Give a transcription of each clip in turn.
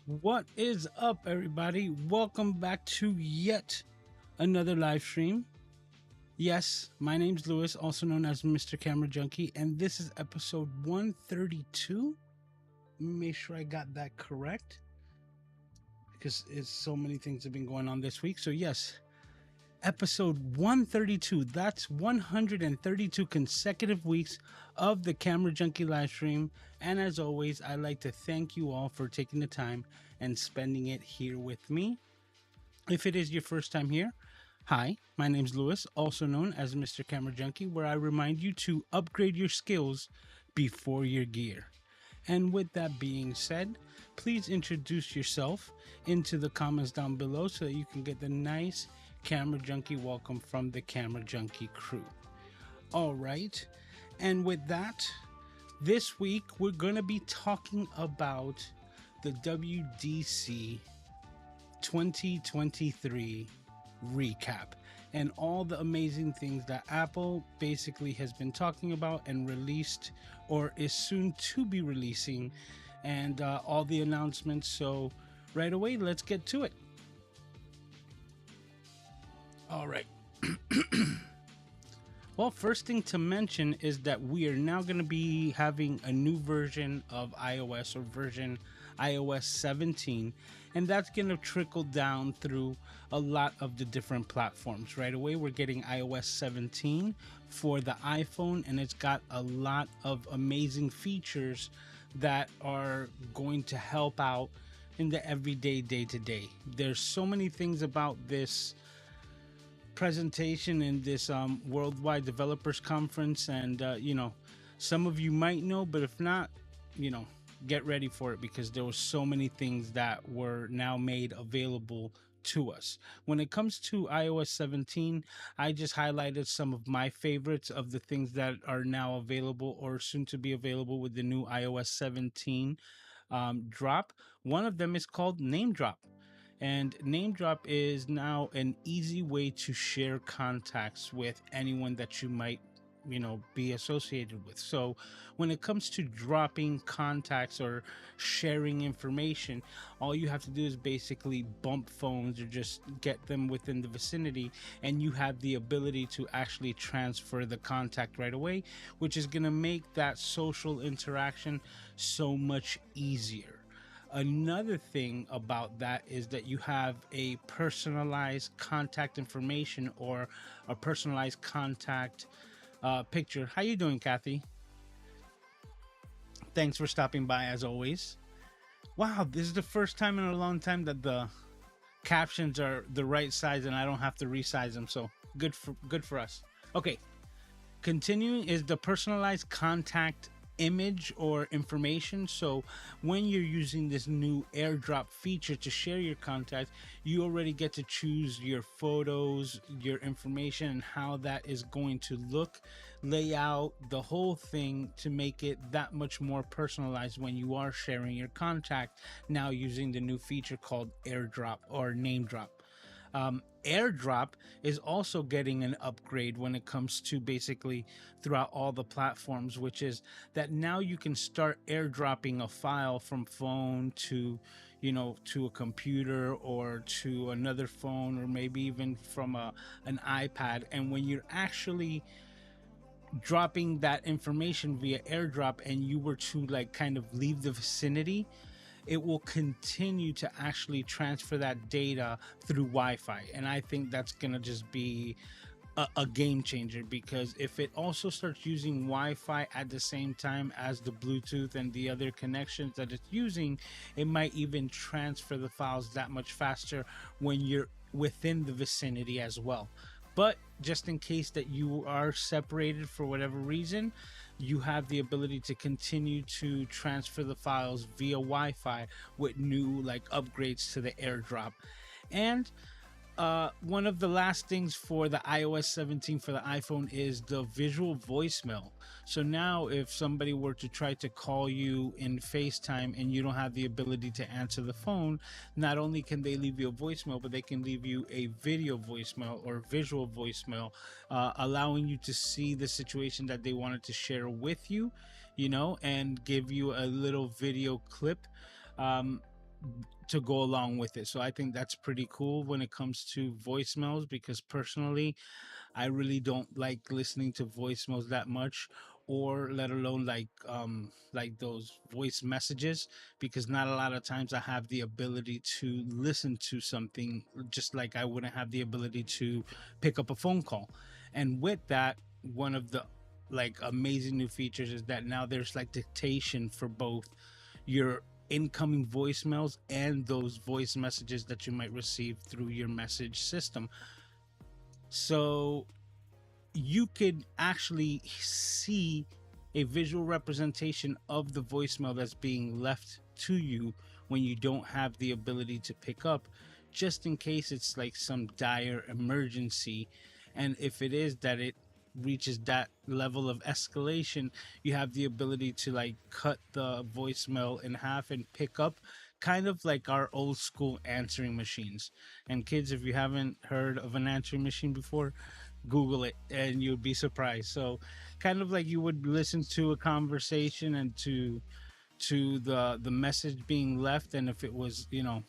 What is up, everybody? Welcome back to yet another live stream. Yes, my name's Lewis, also known as Mr. Camera Junkie, and this is episode 132. Make sure I got that correct because it's so many things have been going on this week. So, yes, episode 132. That's 132 consecutive weeks of the Camera Junkie live stream. And as always, I'd like to thank you all for taking the time and spending it here with me. If it is your first time here, hi, my name's Lewis, also known as Mr. Camera Junkie, where I remind you to upgrade your skills before your gear. And with that being said, please introduce yourself into the comments down below so that you can get the nice Camera Junkie welcome from the Camera Junkie crew. All right, and with that, this week we're going to be talking about the WWDC 2023 recap and all the amazing things that Apple basically has been talking about and released or is soon to be releasing, and all the announcements. So right away, let's get to it. All right. Well, first thing to mention is that we are now going to be having a new version of iOS, or version iOS 17, and that's going to trickle down through a lot of the different platforms. Right away, we're getting iOS 17 for the iPhone, and it's got a lot of amazing features that are going to help out in the everyday, day-to-day. There's so many things about this presentation in this worldwide developers conference, and some of you might know, but if not, get ready for it, because there were so many things that were now made available to us. When it comes to iOS 17, I just highlighted some of my favorites of the things that are now available or soon to be available with the new iOS 17 drop. One of them is called Name Drop. And Name Drop is now an easy way to share contacts with anyone that you might, be associated with. So when it comes to dropping contacts or sharing information, all you have to do is basically bump phones or just get them within the vicinity, and you have the ability to actually transfer the contact right away, which is going to make that social interaction so much easier. Another thing about that is that you have a personalized contact information or a personalized contact picture. How you doing, Kathy? Thanks for stopping by as always. Wow, this is the first time in a long time that the captions are the right size and I don't have to resize them. So good for us. Okay, continuing is the personalized contact image or information. So when you're using this new airdrop feature to share your contacts, you already get to choose your photos, your information, and how that is going to look, lay out the whole thing to make it that much more personalized when you are sharing your contact, now using the new feature called airdrop or name drop. AirDrop is also getting an upgrade when it comes to basically throughout all the platforms, which is that now you can start airdropping a file from phone to a computer or to another phone, or maybe even from an iPad. And when you're actually dropping that information via airdrop and you were to kind of leave the vicinity, it will continue to actually transfer that data through Wi-Fi. And I think that's gonna just be a game changer, because if it also starts using Wi-Fi at the same time as the Bluetooth and the other connections that it's using, it might even transfer the files that much faster when you're within the vicinity as well. But just in case that you are separated for whatever reason, you have the ability to continue to transfer the files via Wi-Fi with new upgrades to the airdrop. And one of the last things for the iOS 17 for the iPhone is the visual voicemail. So now if somebody were to try to call you in FaceTime and you don't have the ability to answer the phone, not only can they leave you a voicemail, but they can leave you a video voicemail or visual voicemail, allowing you to see the situation that they wanted to share with you, and give you a little video clip. to go along with it. So I think that's pretty cool when it comes to voicemails, because personally I really don't like listening to voicemails that much, or let alone like those voice messages, because not a lot of times I have the ability to listen to something, just like I wouldn't have the ability to pick up a phone call. And with that, one of the like amazing new features is that now there's like dictation for both your incoming voicemails and those voice messages that you might receive through your message system. So you could actually see a visual representation of the voicemail that's being left to you when you don't have the ability to pick up, just in case it's like some dire emergency. And if it is that it reaches that level of escalation, you have the ability to like cut the voicemail in half and pick up, kind of like our old school answering machines. And kids, if you haven't heard of an answering machine before, Google it and you'd be surprised. So kind of like you would listen to a conversation and to the message being left, and if it was, you know,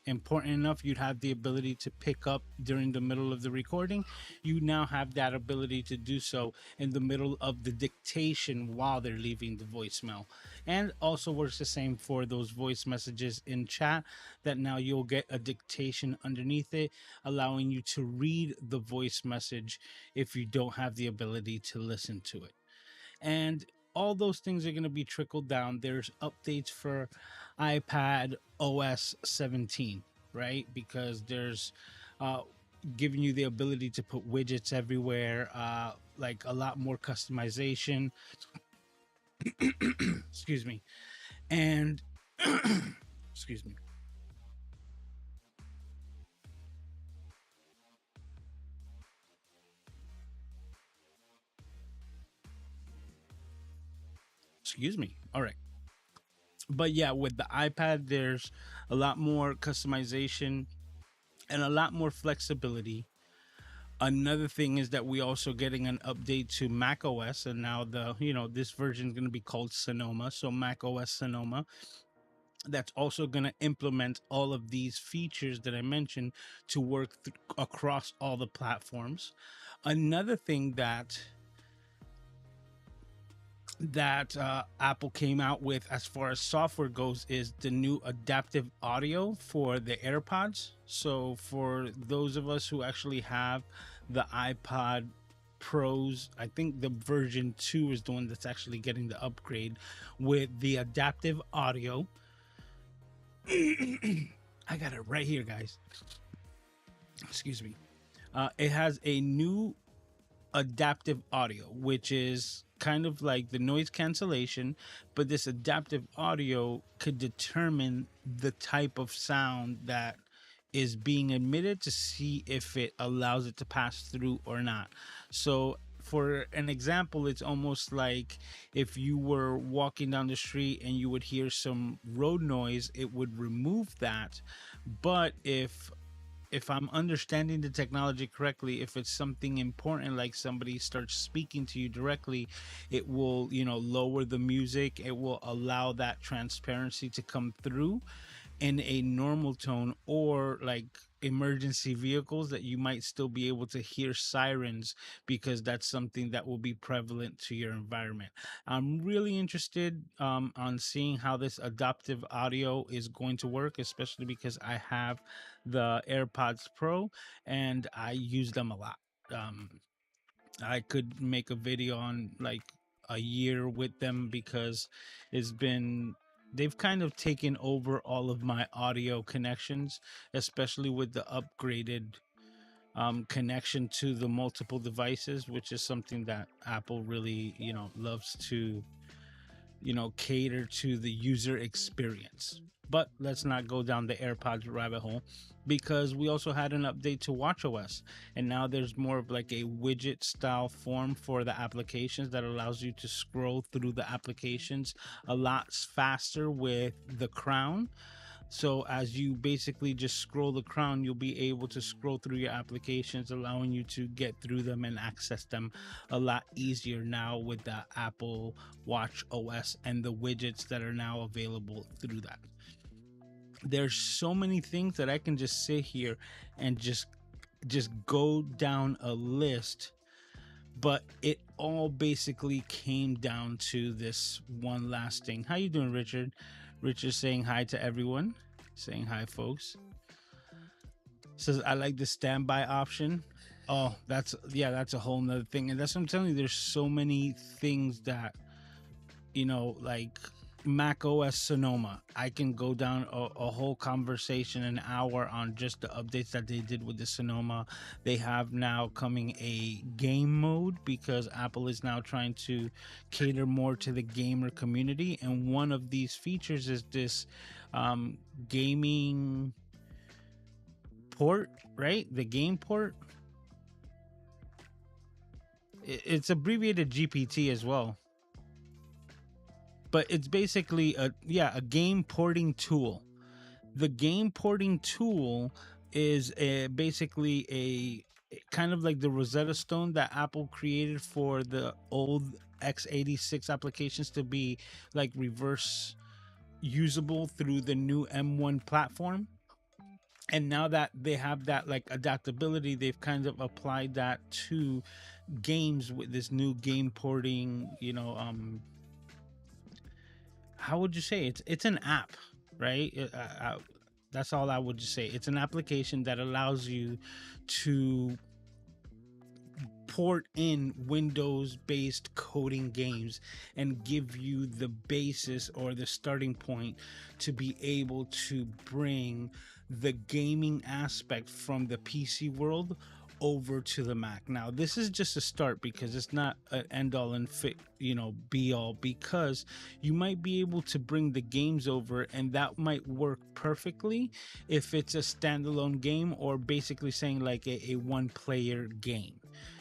important enough, you'd have the ability to pick up during the middle of the recording. You now have that ability to do so in the middle of the dictation while they're leaving the voicemail. And also works the same for those voice messages in chat, that now you'll get a dictation underneath it, allowing you to read the voice message if you don't have the ability to listen to it. And all those things are going to be trickled down. There's updates for iPad OS 17, right? Because there's uh, giving you the ability to put widgets everywhere, like a lot more customization. Excuse me. And excuse me. Excuse me. All right. But yeah, with the iPad, there's a lot more customization and a lot more flexibility. Another thing is that we also getting an update to Mac OS, and now the, you know, this version is going to be called Sonoma. So Mac OS Sonoma, that's also going to implement all of these features that I mentioned to work across all the platforms. Another thing that Apple came out with as far as software goes is the new adaptive audio for the AirPods. So for those of us who actually have the iPod Pros, I think the version 2 is the one that's actually getting the upgrade with the adaptive audio. I got it right here, guys. Excuse me. It has a new adaptive audio, which is kind of like the noise cancellation, but this adaptive audio could determine the type of sound that is being emitted to see if it allows it to pass through or not. So for an example, it's almost like if you were walking down the street and you would hear some road noise, it would remove that. But if I'm understanding the technology correctly, if it's something important, like somebody starts speaking to you directly, it will, you know, lower the music. It will allow that transparency to come through in a normal tone, or like emergency vehicles, that you might still be able to hear sirens, because that's something that will be prevalent to your environment. I'm really interested on seeing how this adaptive audio is going to work, especially because I have the AirPods Pro and I use them a lot. um, I could make a video on like a year with them, because it's been, they've kind of taken over all of my audio connections, especially with the upgraded connection to the multiple devices, which is something that Apple really, you know, loves to, you know, cater to the user experience. But let's not go down the AirPods rabbit hole, because we also had an update to WatchOS, and now there's more of like a widget style form for the applications that allows you to scroll through the applications a lot faster with the crown. So as you basically just scroll the crown, you'll be able to scroll through your applications, allowing you to get through them and access them a lot easier now with the Apple Watch OS and the widgets that are now available through that. There's so many things that I can just sit here and just go down a list, but it all basically came down to this one last thing. How you doing, Richard? Richard saying hi to everyone. Saying hi, folks. Says I like the standby option. Oh, that's a whole nother thing. And that's what I'm telling you. There's so many things that, like Mac OS Sonoma. I can go down a whole conversation, an hour on just the updates that they did with the Sonoma. They have now coming a game mode because Apple is now trying to cater more to the gamer community. And one of these features is this gaming port, right? The game port. It's abbreviated GPT as well, but it's basically a game porting tool. The game porting tool is basically a kind of like the Rosetta Stone that Apple created for the old x86 applications to be like reverse usable through the new M1 platform. And now that they have that like adaptability, they've kind of applied that to games with this new game porting, how would you say it's an app, right? That's all I would just say. It's an application that allows you to port in Windows based coding games and give you the basis or the starting point to be able to bring the gaming aspect from the PC world over to the Mac. Now, this is just a start because it's not an end all and fit, be all, because you might be able to bring the games over and that might work perfectly if it's a standalone game, or basically saying like a one player game,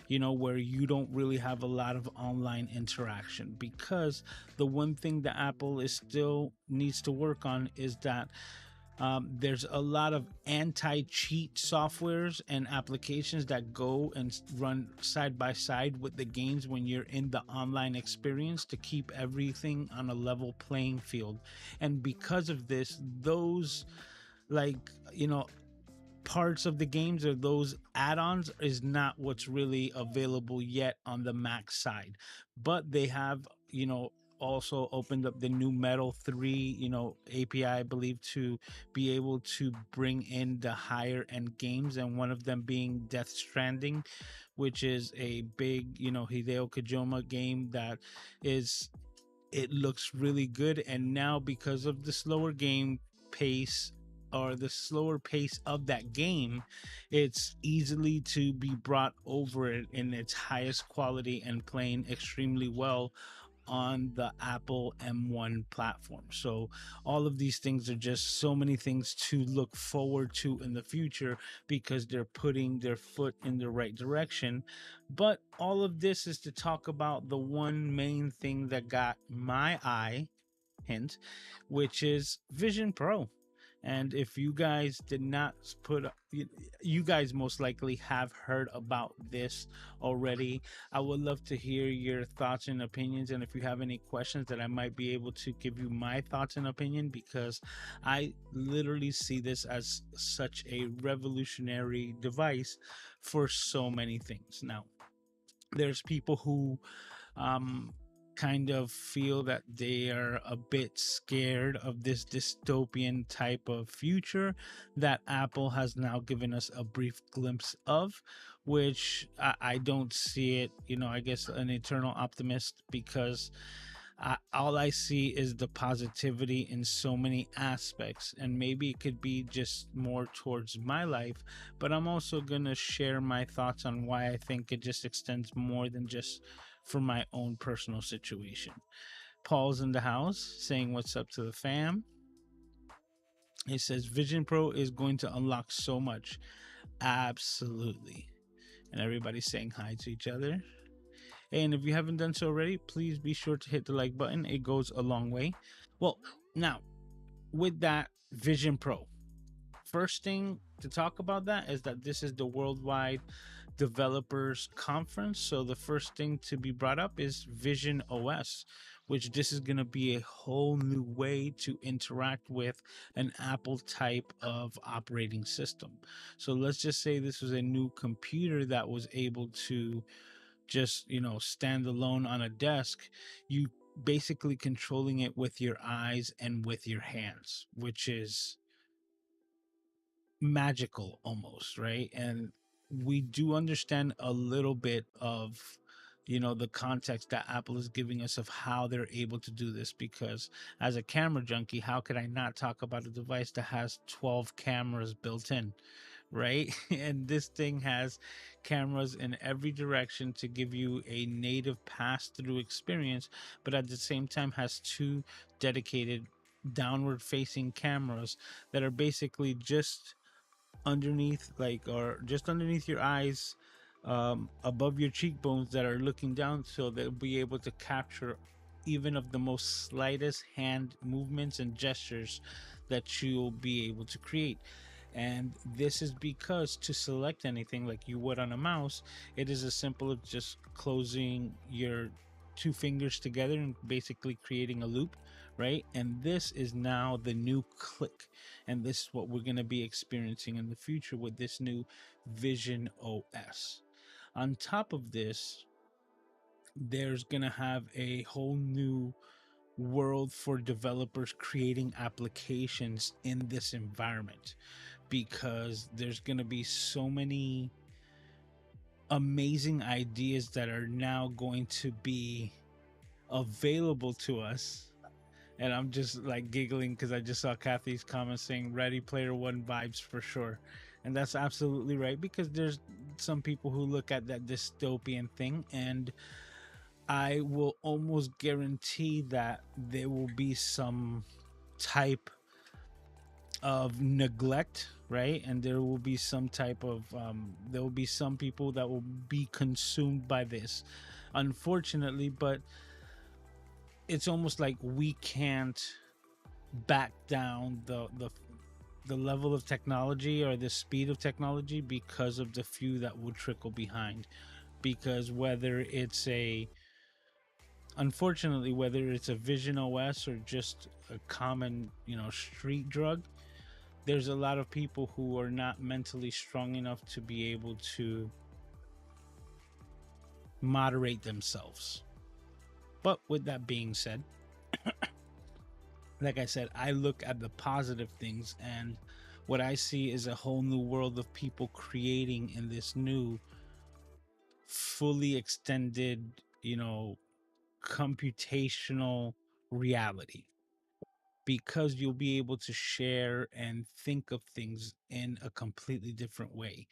where you don't really have a lot of online interaction. Because the one thing that Apple is still needs to work on is that there's a lot of anti-cheat softwares and applications that go and run side by side with the games when you're in the online experience to keep everything on a level playing field. And because of this, those like, parts of the games or those add-ons is not what's really available yet on the Mac side. But they have, also opened up the new Metal 3, API, I believe, to be able to bring in the higher end games, and one of them being Death Stranding, which is a big, Hideo Kojima game that it looks really good. And now because of the slower game pace, or the slower pace of that game, it's easily to be brought over it in its highest quality and playing extremely well on the Apple M1 platform. So all of these things are just so many things to look forward to in the future because they're putting their foot in the right direction. But all of this is to talk about the one main thing that got my eye, hint, which is Vision Pro. And if you guys did not you guys most likely have heard about this already. I would love to hear your thoughts and opinions. And if you have any questions, that I might be able to give you my thoughts and opinion, because I literally see this as such a revolutionary device for so many things. Now, there's people who kind of feel that they are a bit scared of this dystopian type of future that Apple has now given us a brief glimpse of, which I don't see it, I guess an eternal optimist, because all I see is the positivity in so many aspects. And maybe it could be just more towards my life, but I'm also going to share my thoughts on why I think it just extends more than just for my own personal situation. Paul's in the house saying what's up to the fam. He says Vision Pro is going to unlock so much. Absolutely. And everybody's saying hi to each other. And if you haven't done so already, please be sure to hit the like button. It goes a long way. Well, now, with that Vision Pro, first thing to talk about that is that this is the Worldwide Developers Conference. So the first thing to be brought up is Vision OS, which this is going to be a whole new way to interact with an Apple type of operating system. So let's just say this was a new computer that was able to just, stand alone on a desk. You basically controlling it with your eyes and with your hands, which is magical almost, right? And we do understand a little bit of the context that Apple is giving us of how they're able to do this, because as a camera junkie, how could I not talk about a device that has 12 cameras built in, right? And this thing has cameras in every direction to give you a native pass-through experience, but at the same time has two dedicated downward facing cameras that are basically just underneath, or just underneath your eyes, above your cheekbones, that are looking down, so they'll be able to capture even of the most slightest hand movements and gestures that you'll be able to create. And this is because to select anything like you would on a mouse, it is as simple as just closing your two fingers together and basically creating a loop, right? And this is now the new click. And this is what we're going to be experiencing in the future with this new Vision OS. On top of this, there's going to have a whole new world for developers creating applications in this environment, because there's going to be so many amazing ideas that are now going to be available to us. And I'm just like giggling because I just saw Kathy's comment saying Ready Player One vibes for sure. And that's absolutely right, because there's some people who look at that dystopian thing, and I will almost guarantee that there will be some type of neglect, right? And there will be some type of there will be some people that will be consumed by this, unfortunately. But it's almost like we can't back down the level of technology or the speed of technology because of the few that will trickle behind. Because whether it's unfortunately, whether it's a Vision OS or just a common street drug, there's a lot of people who are not mentally strong enough to be able to moderate themselves. But with that being said, like I said, I look at the positive things, and what I see is a whole new world of people creating in this new fully extended, computational reality, because you'll be able to share and think of things in a completely different way.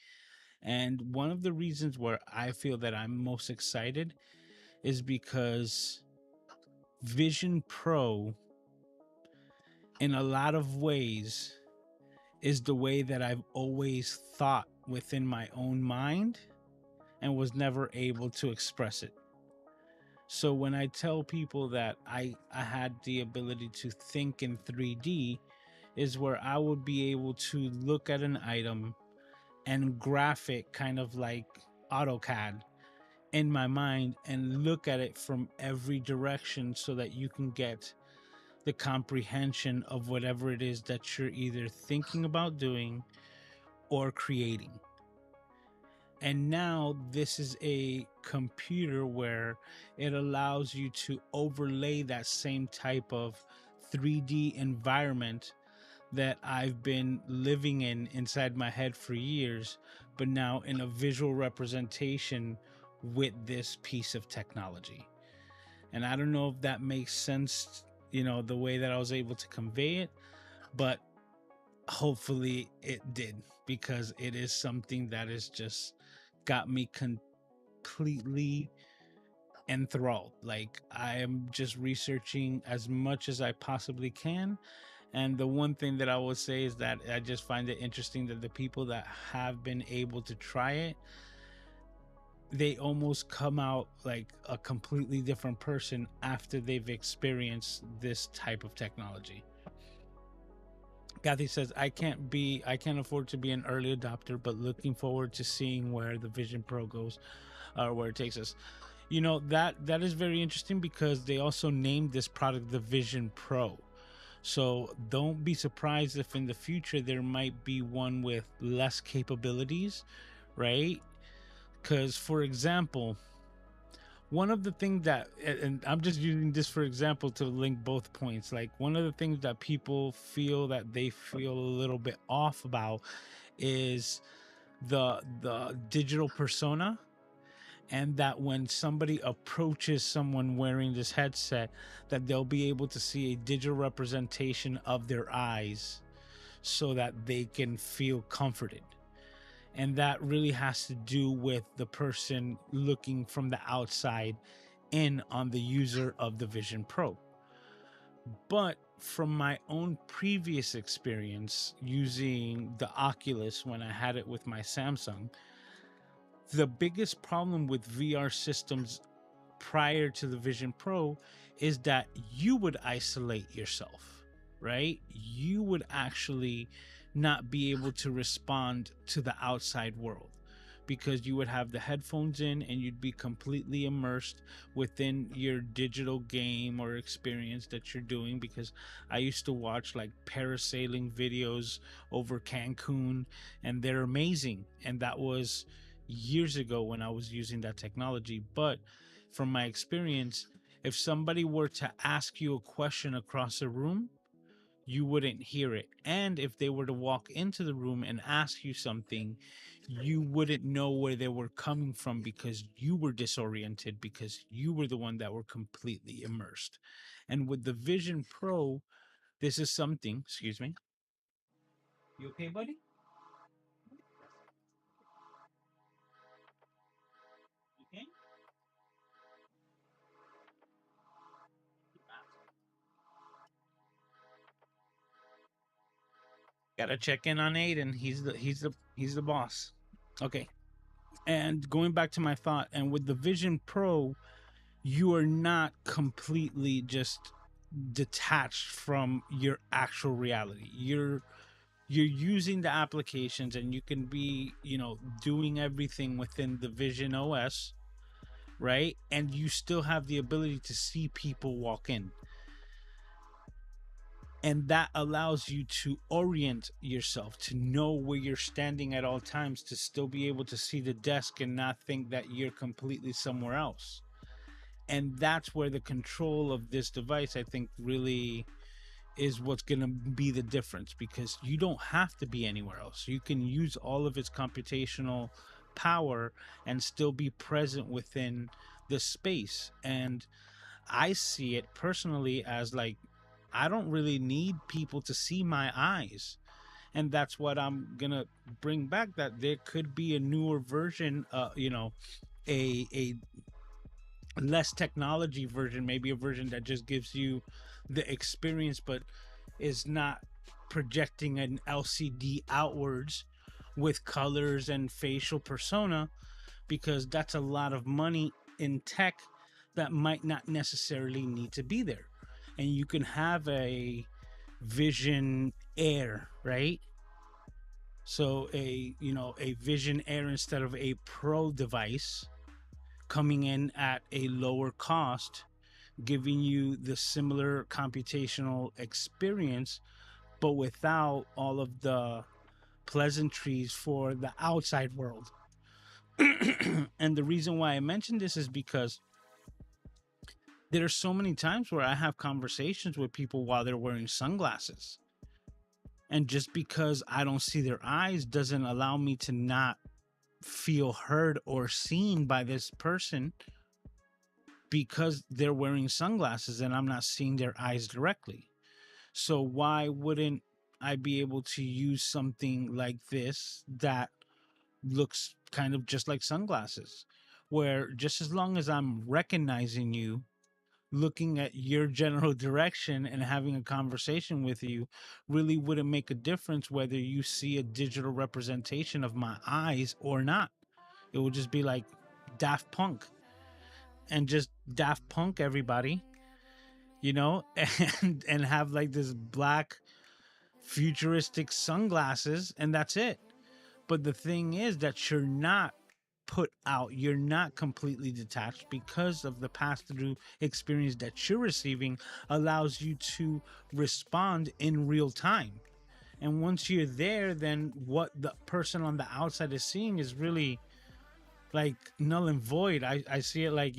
And one of the reasons where I feel that I'm most excited is because Vision Pro, in a lot of ways, is the way that I've always thought within my own mind and was never able to express it. So when I tell people that I had the ability to think in 3D, is where I would be able to look at an item and graph it kind of like AutoCAD in my mind and look at it from every direction, so that you can get the comprehension of whatever it is that you're either thinking about doing or creating. And now this is a computer where it allows you to overlay that same type of 3D environment that I've been living in inside my head for years, but now in a visual representation with this piece of technology. And I don't know if that makes sense, the way that I was able to convey it, but hopefully it did, because it is something that has just got me completely enthralled. Like, I am just researching as much as I possibly can. And the one thing that I will say is that I just find it interesting that the people that have been able to try it, they almost come out like a completely different person after they've experienced this type of technology. Kathy says, I can't afford to be an early adopter, but looking forward to seeing where the Vision Pro goes, or where it takes us. That is very interesting because they also named this product the Vision Pro. So don't be surprised if in the future there might be one with less capabilities, right? Because, for example, one of the things that, and I'm just using this for example to link both points, like one of the things that people feel that they feel a little bit off about is the digital persona, and that when somebody approaches someone wearing this headset, that they'll be able to see a digital representation of their eyes so that they can feel comforted. And that really has to do with the person looking from the outside in on the user of the Vision Pro. But from my own previous experience using the Oculus when I had it with my Samsung, the biggest problem with VR systems prior to the Vision Pro is that you would isolate yourself, right? You would actually not be able to respond to the outside world because you would have the headphones in and you'd be completely immersed within your digital game or experience that you're doing. Because I used to watch like parasailing videos over Cancun, and they're amazing, and that was years ago when I was using that technology. But from my experience, if somebody were to ask you a question across a room, you wouldn't hear it. And if they were to walk into the room and ask you something, you wouldn't know where they were coming from because you were disoriented, because you were the one that were completely immersed. And with the Vision Pro, this is something, excuse me. You okay, buddy? Okay. Gotta check in on Aiden. He's the boss. Okay. And going back to my thought, and with the Vision Pro, you are not completely just detached from your actual reality. You're using the applications, and you can be, doing everything within the Vision OS, right? And you still have the ability to see people walk in. And that allows you to orient yourself, to know where you're standing at all times, to still be able to see the desk and not think that you're completely somewhere else. And that's where the control of this device, I think, really is what's going to be the difference, because you don't have to be anywhere else. You can use all of its computational power and still be present within the space. And I see it personally as like, I don't really need people to see my eyes. And that's what I'm going to bring back, that there could be a newer version, a less technology version, maybe a version that just gives you the experience but is not projecting an LCD outwards with colors and facial persona, because that's a lot of money in tech that might not necessarily need to be there. And you can have a Vision Air, right? So a Vision Air instead of a Pro device, coming in at a lower cost, giving you the similar computational experience, but without all of the pleasantries for the outside world. And the reason why I mentioned this is because there are so many times where I have conversations with people while they're wearing sunglasses. And just because I don't see their eyes doesn't allow me to not feel heard or seen by this person, because they're wearing sunglasses and I'm not seeing their eyes directly. So why wouldn't I be able to use something like this that looks kind of just like sunglasses, where just as long as I'm recognizing you, looking at your general direction and having a conversation with you, really wouldn't make a difference whether you see a digital representation of my eyes or not. It would just be like Daft Punk, and just Daft Punk everybody, and have like this black futuristic sunglasses, and that's it. But the thing is that you're not put out. You're not completely detached because of the pass through experience that you're receiving allows you to respond in real time. And once you're there, then what the person on the outside is seeing is really like null and void. I see it like,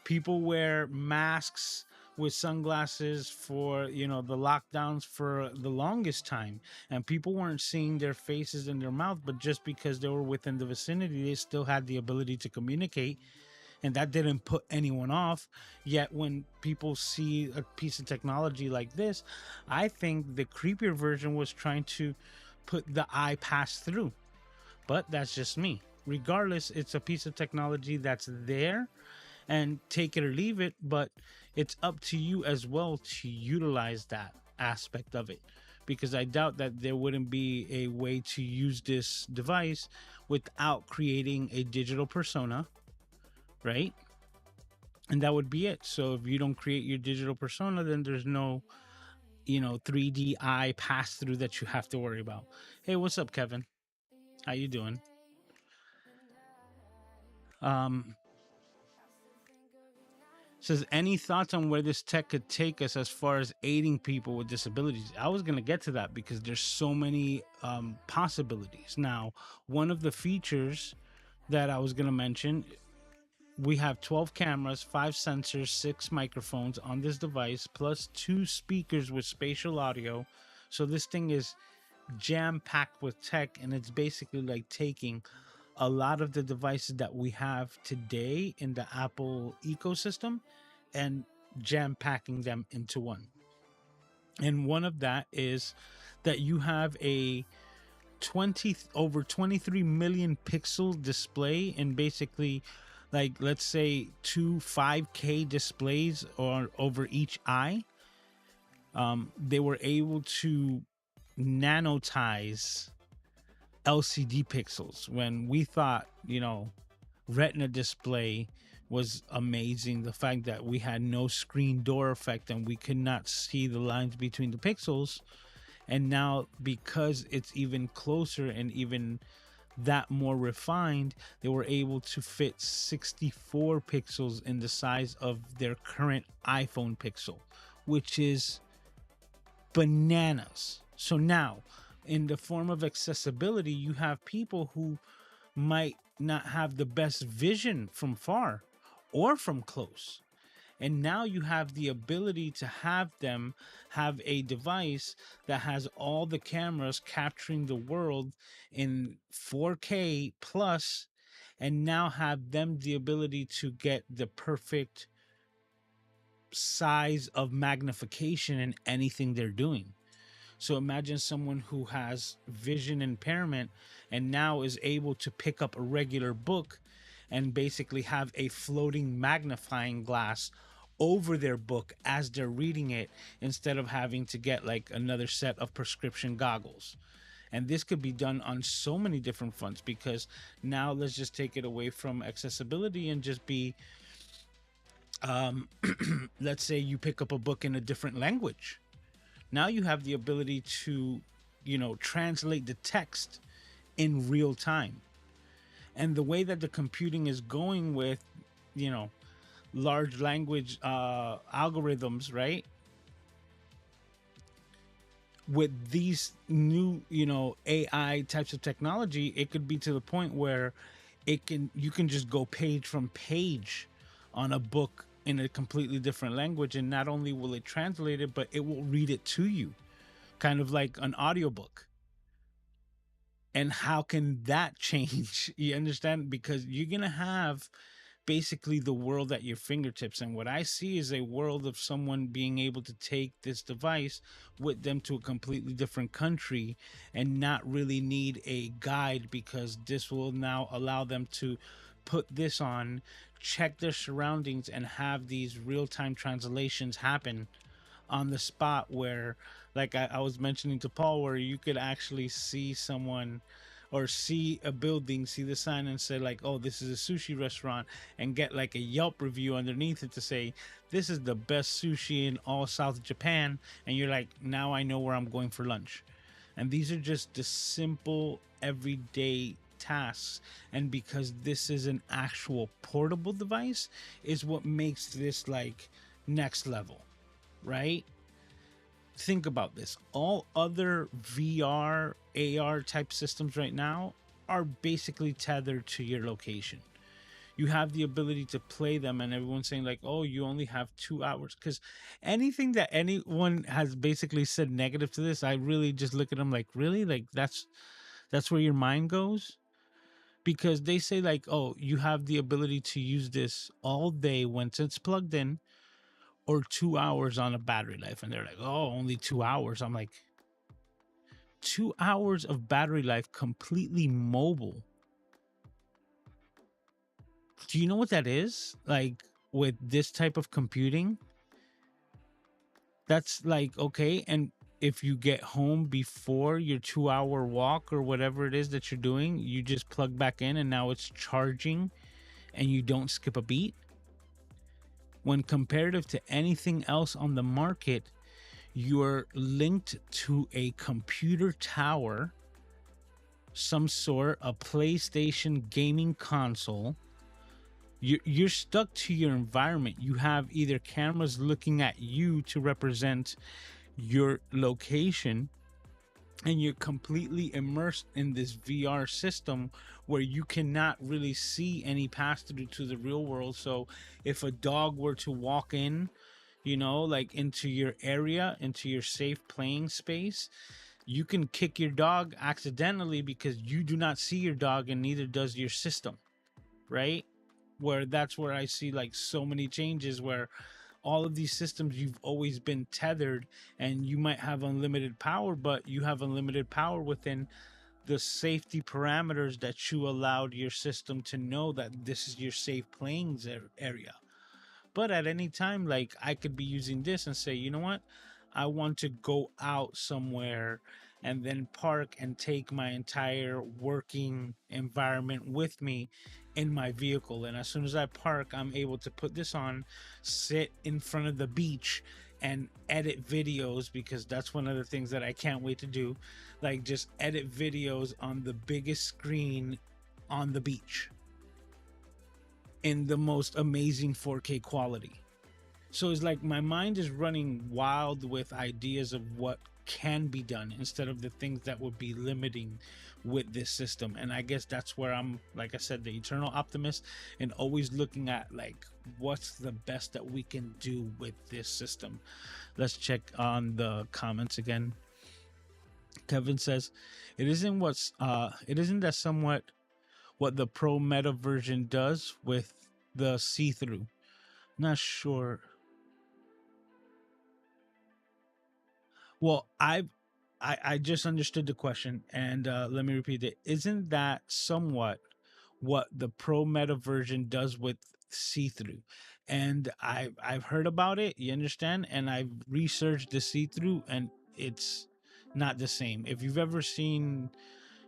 people wear masks with sunglasses for, the lockdowns for the longest time. And people weren't seeing their faces and their mouth, but just because they were within the vicinity, they still had the ability to communicate. And that didn't put anyone off. Yet when people see a piece of technology like this, I think the creepier version was trying to put the eye pass through. But that's just me. Regardless, it's a piece of technology that's there, and take it or leave it, but it's up to you as well to utilize that aspect of it, because I doubt that there wouldn't be a way to use this device without creating a digital persona, right? And that would be it. So if you don't create your digital persona, then there's no 3D eye pass through that you have to worry about. Hey, what's up, Kevin? How you doing? um Says, any thoughts on where this tech could take us as far as aiding people with disabilities? I was going to get to that because there's so many possibilities. Now, one of the features that I was going to mention, we have 12 cameras, 5 sensors, 6 microphones on this device, plus 2 speakers with spatial audio. So this thing is jam packed with tech, and it's basically like taking a lot of the devices that we have today in the Apple ecosystem and jam packing them into one. And one of that is that you have a 23 million pixel display, and basically, like, let's say 5K displays or over each eye. They were able to nanotize LCD pixels when we thought, Retina display was amazing. The fact that we had no screen door effect and we could not see the lines between the pixels. And now, because it's even closer and even that more refined, they were able to fit 64 pixels in the size of their current iPhone pixel, which is bananas. So now, in the form of accessibility, you have people who might not have the best vision from far or from close. And now you have the ability to have them have a device that has all the cameras capturing the world in 4K plus, and now have them the ability to get the perfect size of magnification in anything they're doing. So imagine someone who has vision impairment and now is able to pick up a regular book and basically have a floating magnifying glass over their book as they're reading it, instead of having to get like another set of prescription goggles. And this could be done on so many different fronts, because now let's just take it away from accessibility and just be, let's say you pick up a book in a different language. Now you have the ability to, translate the text in real time. And the way that the computing is going with, large language algorithms, right? With these new, AI types of technology, it could be to the point where you can just go page from page on a book in a completely different language, and not only will it translate it, but it will read it to you, kind of like an audiobook. And how can that change? You understand? Because you're gonna have basically the world at your fingertips. And what I see is a world of someone being able to take this device with them to a completely different country and not really need a guide, because this will now allow them to put this on, check their surroundings, and have these real-time translations happen on the spot. Where, like I was mentioning to Paul, where you could actually see someone or see a building, see the sign and say like, oh, this is a sushi restaurant, and get like a Yelp review underneath it to say, this is the best sushi in all South Japan. And you're like, now I know where I'm going for lunch. And these are just the simple everyday tasks, and because this is an actual portable device is what makes this like next level, right? Think about this. All other VR, AR type systems right now are basically tethered to your location. You have the ability to play them, and everyone's saying like, oh, you only have 2 hours. Because anything that anyone has basically said negative to this, I really just look at them like, really? Like that's where your mind goes? Because they say like, oh, you have the ability to use this all day once it's plugged in, or 2 hours on a battery life. And they're like, oh, only 2 hours. I'm like, 2 hours of battery life completely mobile. Do you know what that is? Like with this type of computing, that's like, okay. And if you get home before your 2 hour walk or whatever it is that you're doing, you just plug back in and now it's charging and you don't skip a beat. When comparative to anything else on the market, you're linked to a computer tower, some sort, a PlayStation gaming console. You're stuck to your environment. You have either cameras looking at you to represent your location, and you're completely immersed in this VR system where you cannot really see any pass through to the real world. So if a dog were to walk in, you know, like into your area, into your safe playing space, you can kick your dog accidentally because you do not see your dog and neither does your system, right? Where that's where I see like so many changes where all of these systems you've always been tethered, and you might have unlimited power, but you have unlimited power within the safety parameters that you allowed your system to know that this is your safe playing area. But at any time, like I could be using this and say, you know what, I want to go out somewhere and then park and take my entire working environment with me in my vehicle. And as soon as I park, I'm able to put this on, sit in front of the beach and edit videos, because that's one of the things that I can't wait to do. Like just edit videos on the biggest screen on the beach in the most amazing 4K quality. So it's like my mind is running wild with ideas of what can be done instead of the things that would be limiting with this system. And I guess that's where I'm, like I said, the eternal optimist, and always looking at like what's the best that we can do with this system. Let's check on the comments again. Kevin says, it isn't that somewhat what the pro meta version does with the see-through? Not sure. Well, I just understood the question, and let me repeat it. Isn't that somewhat what the pro meta version does with see-through? And I've heard about it, you understand, and I've researched the see-through, and it's not the same. If you've ever seen,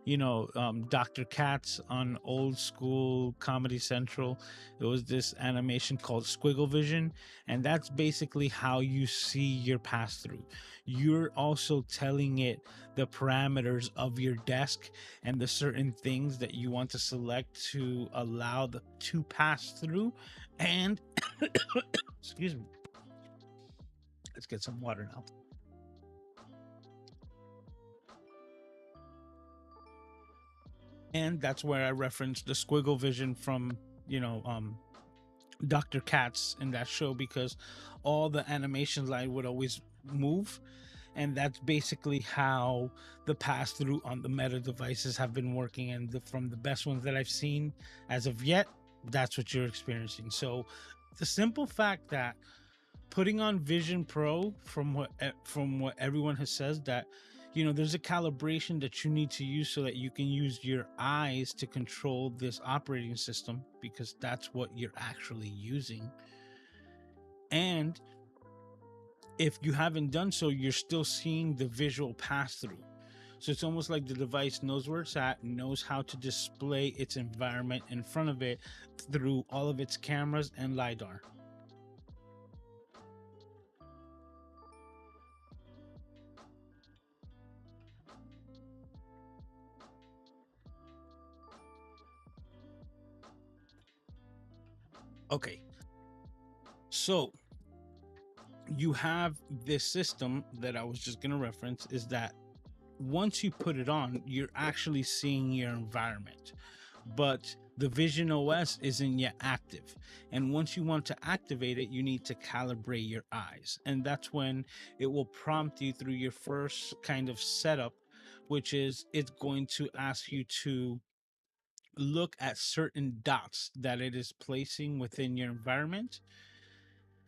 you know, Dr. Katz on old school Comedy Central, there was this animation called Squiggle Vision, and that's basically how you see your pass through. You're also telling it the parameters of your desk and the certain things that you want to select to allow the to pass through. And excuse me, let's get some water now. And that's where I referenced the Squiggle Vision from, you know, Dr. Katz in that show, because all the animation line would always move, and that's basically how the pass through on the meta devices have been working. And from the best ones that I've seen as of yet, that's what you're experiencing. So the simple fact that putting on Vision Pro, from what everyone has says, that, you know, there's a calibration that you need to use so that you can use your eyes to control this operating system, because that's what you're actually using. And if you haven't done so, you're still seeing the visual pass through. So it's almost like the device knows where it's at, knows how to display its environment in front of it through all of its cameras and LiDAR. Okay, so you have this system that I was just going to reference, is that once you put it on, you're actually seeing your environment, but the Vision OS isn't yet active. And once you want to activate it, you need to calibrate your eyes. And that's when it will prompt you through your first kind of setup, which is it's going to ask you to look at certain dots that it is placing within your environment.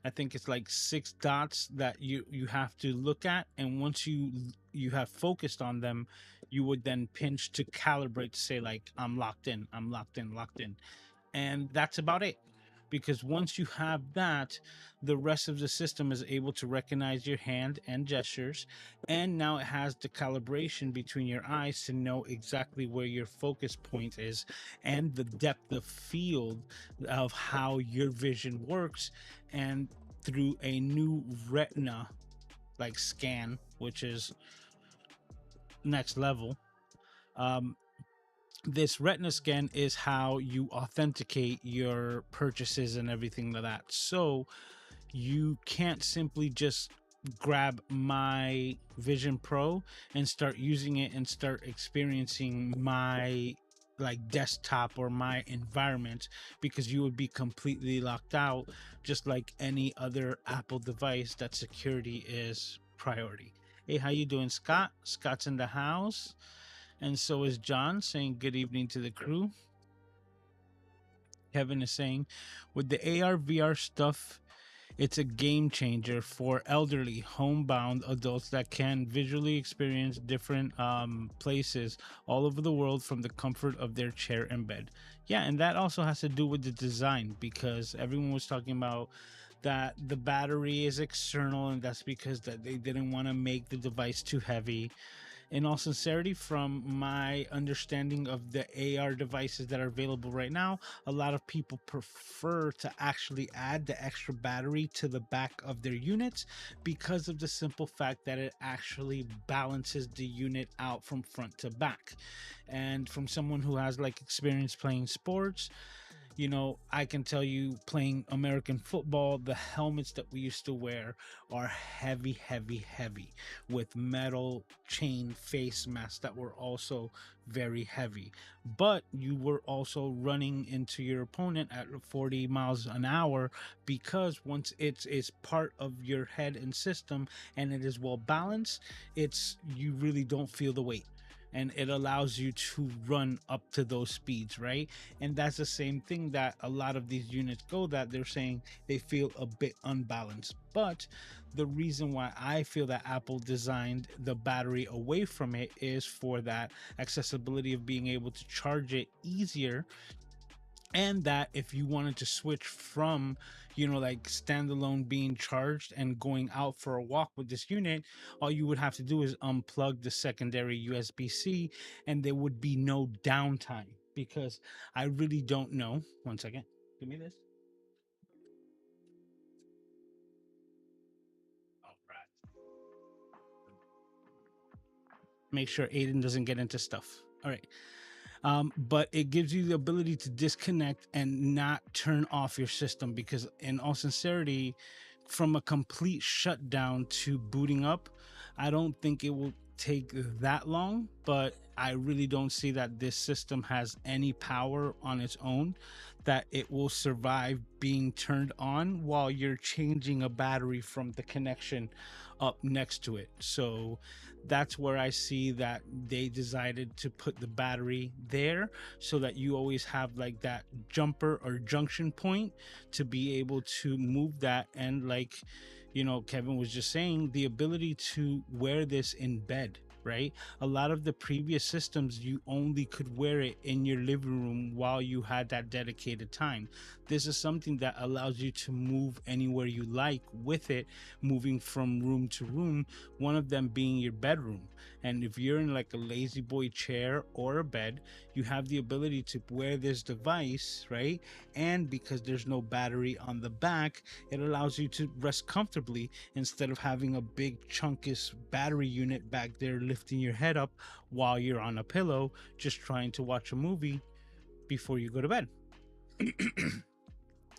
I think it's like 6 dots that you have to look at, and once you have focused on them, you would then pinch to calibrate to say like I'm locked in, I'm locked in, locked in, and that's about it. Because once you have that, the rest of the system is able to recognize your hand and gestures, and now it has the calibration between your eyes to know exactly where your focus point is and the depth of field of how your vision works. And through a new retina like scan, which is next level, um, this retina scan is how you authenticate your purchases and everything like that. So you can't simply just grab my Vision Pro and start using it and start experiencing my like desktop or my environment, because you would be completely locked out, just like any other Apple device that security is priority. Hey, how you doing, Scott? Scott's in the house, and so is John, saying good evening to the crew. Kevin is saying, with the AR VR stuff, it's a game changer for elderly, homebound adults that can visually experience different places all over the world from the comfort of their chair and bed. Yeah, and that also has to do with the design, because everyone was talking about that the battery is external, and that's because that they didn't want to make the device too heavy. In all sincerity, from my understanding of the AR devices that are available right now, a lot of people prefer to actually add the extra battery to the back of their units, because of the simple fact that it actually balances the unit out from front to back. And from someone who has like experience playing sports, you know, I can tell you, playing American football, the helmets that we used to wear are heavy, heavy, heavy, with metal chain face masks that were also very heavy. But you were also running into your opponent at 40 miles an hour, because once it's part of your head and system and it is well balanced, it's you really don't feel the weight, and it allows you to run up to those speeds, right? And that's the same thing that a lot of these units go, that they're saying they feel a bit unbalanced. But the reason why I feel that Apple designed the battery away from it is for that accessibility of being able to charge it easier, and that if you wanted to switch from, you know, like standalone being charged and going out for a walk with this unit, all you would have to do is unplug the secondary USB-C, and there would be no downtime. Because I really don't know, one second, give me this. All right, make sure Aiden doesn't get into stuff. All right. But it gives you the ability to disconnect and not turn off your system, because in all sincerity, from a complete shutdown to booting up, I don't think it will take that long. But I really don't see that this system has any power on its own that it will survive being turned on while you're changing a battery from the connection up next to it. So that's where I see that they decided to put the battery there, so that you always have like that jumper or junction point to be able to move that. And like, you know, Kevin was just saying, the ability to wear this in bed, right? A lot of the previous systems, you only could wear it in your living room while you had that dedicated time. This is something that allows you to move anywhere you like with it, moving from room to room, one of them being your bedroom. And if you're in like a lazy boy chair or a bed, you have the ability to wear this device, right? And because there's no battery on the back, it allows you to rest comfortably, instead of having a big chunkish battery unit back there lifting your head up while you're on a pillow just trying to watch a movie before you go to bed.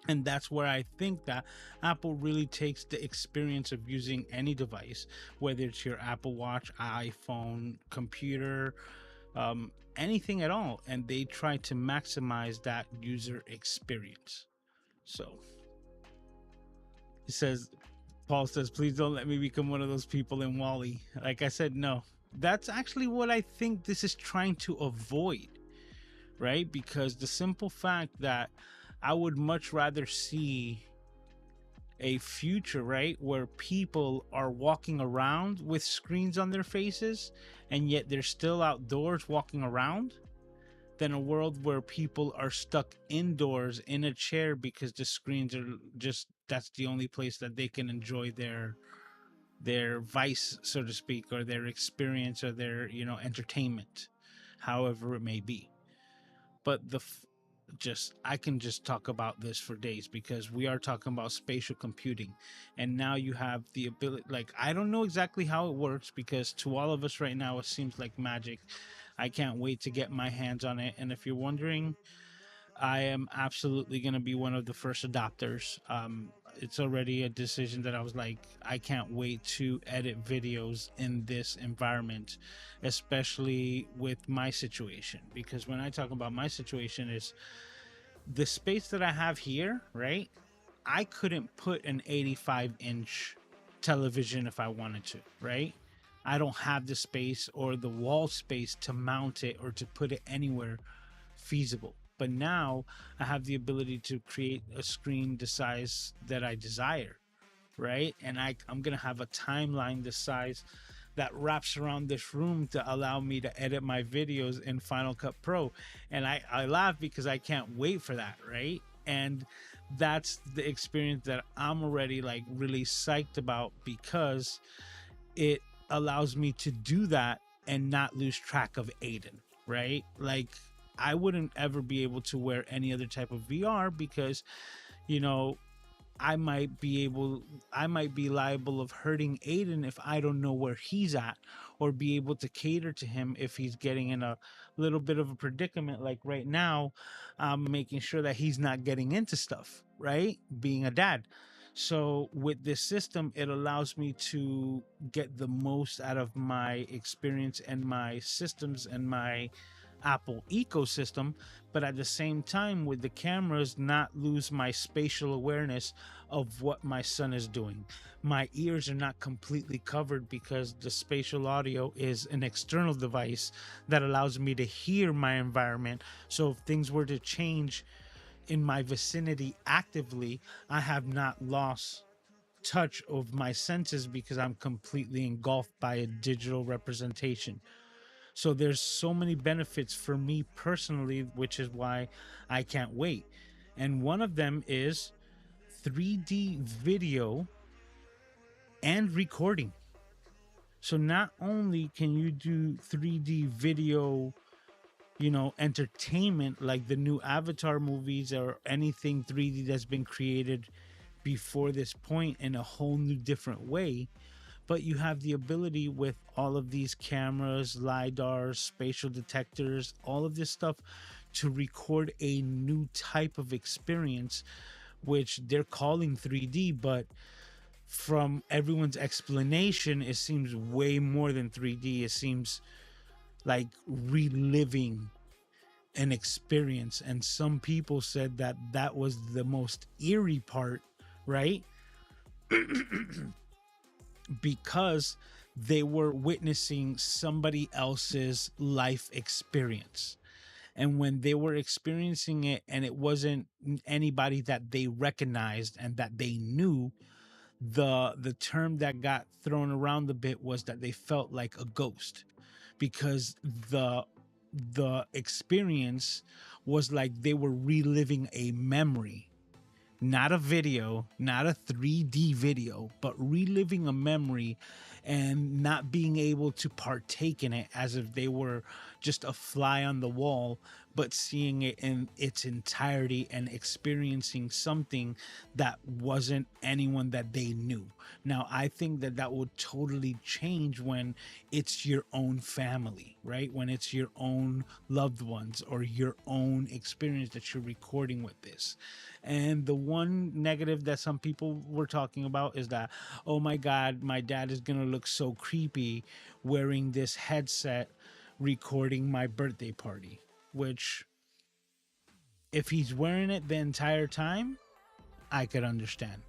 And that's where I think that Apple really takes the experience of using any device, whether it's your Apple Watch, iPhone, computer, anything at all, and they try to maximize that user experience. So he says, Paul says, please don't let me become one of those people in Wally. Like I said, no. That's actually what I think this is trying to avoid, right? Because the simple fact that I would much rather see a future, right, where people are walking around with screens on their faces and yet they're still outdoors walking around, than a world where people are stuck indoors in a chair because the screens are just, that's the only place that they can enjoy their vice, so to speak, or their experience, or their, you know, entertainment, however it may be. But just, I can just talk about this for days, because we are talking about spatial computing, and now you have the ability, like, I don't know exactly how it works, because to all of us right now it seems like magic. I can't wait to get my hands on it, and if you're wondering, I am absolutely going to be one of the first adopters. It's already a decision that I was like, I can't wait to edit videos in this environment, especially with my situation. Because when I talk about my situation, is the space that I have here, right? I couldn't put an 85-inch television if I wanted to, right? I don't have the space or the wall space to mount it or to put it anywhere feasible. But now I have the ability to create a screen the size that I desire, right? And I'm gonna have a timeline the size that wraps around this room to allow me to edit my videos in Final Cut Pro. And I laugh because I can't wait for that, right? And that's the experience that I'm already like really psyched about, because it allows me to do that and not lose track of Aiden, right? Like, I wouldn't ever be able to wear any other type of VR because, you know, I might be liable of hurting Aiden if I don't know where he's at, or be able to cater to him if he's getting in a little bit of a predicament. Like right now, I'm making sure that he's not getting into stuff, right? Being a dad. So with this system, it allows me to get the most out of my experience and my systems and my Apple ecosystem, but at the same time, with the cameras, not lose my spatial awareness of what my son is doing. My ears are not completely covered because the spatial audio is an external device that allows me to hear my environment. So if things were to change in my vicinity actively, I have not lost touch of my senses because I'm completely engulfed by a digital representation. So there's so many benefits for me personally, which is why I can't wait. And one of them is 3D video and recording. So not only can you do 3D video, you know, entertainment like the new Avatar movies or anything 3D that's been created before this point in a whole new different way, but you have the ability with all of these cameras, lidars, spatial detectors, all of this stuff to record a new type of experience, which they're calling 3D, but from everyone's explanation, it seems way more than 3D. It seems like reliving an experience. And some people said that that was the most eerie part, right? Because they were witnessing somebody else's life experience. And when they were experiencing it and it wasn't anybody that they recognized and that they knew, the term that got thrown around a bit was that they felt like a ghost, because the experience was like they were reliving a memory, not a video, not a 3D video, but reliving a memory and not being able to partake in it as if they were just a fly on the wall, but seeing it in its entirety and experiencing something that wasn't anyone that they knew. Now, I think that that would totally change when it's your own family, right? When it's your own loved ones or your own experience that you're recording with this. And the one negative that some people were talking about is that, oh my God, my dad is going to look so creepy wearing this headset recording my birthday party, which if he's wearing it the entire time, I could understand.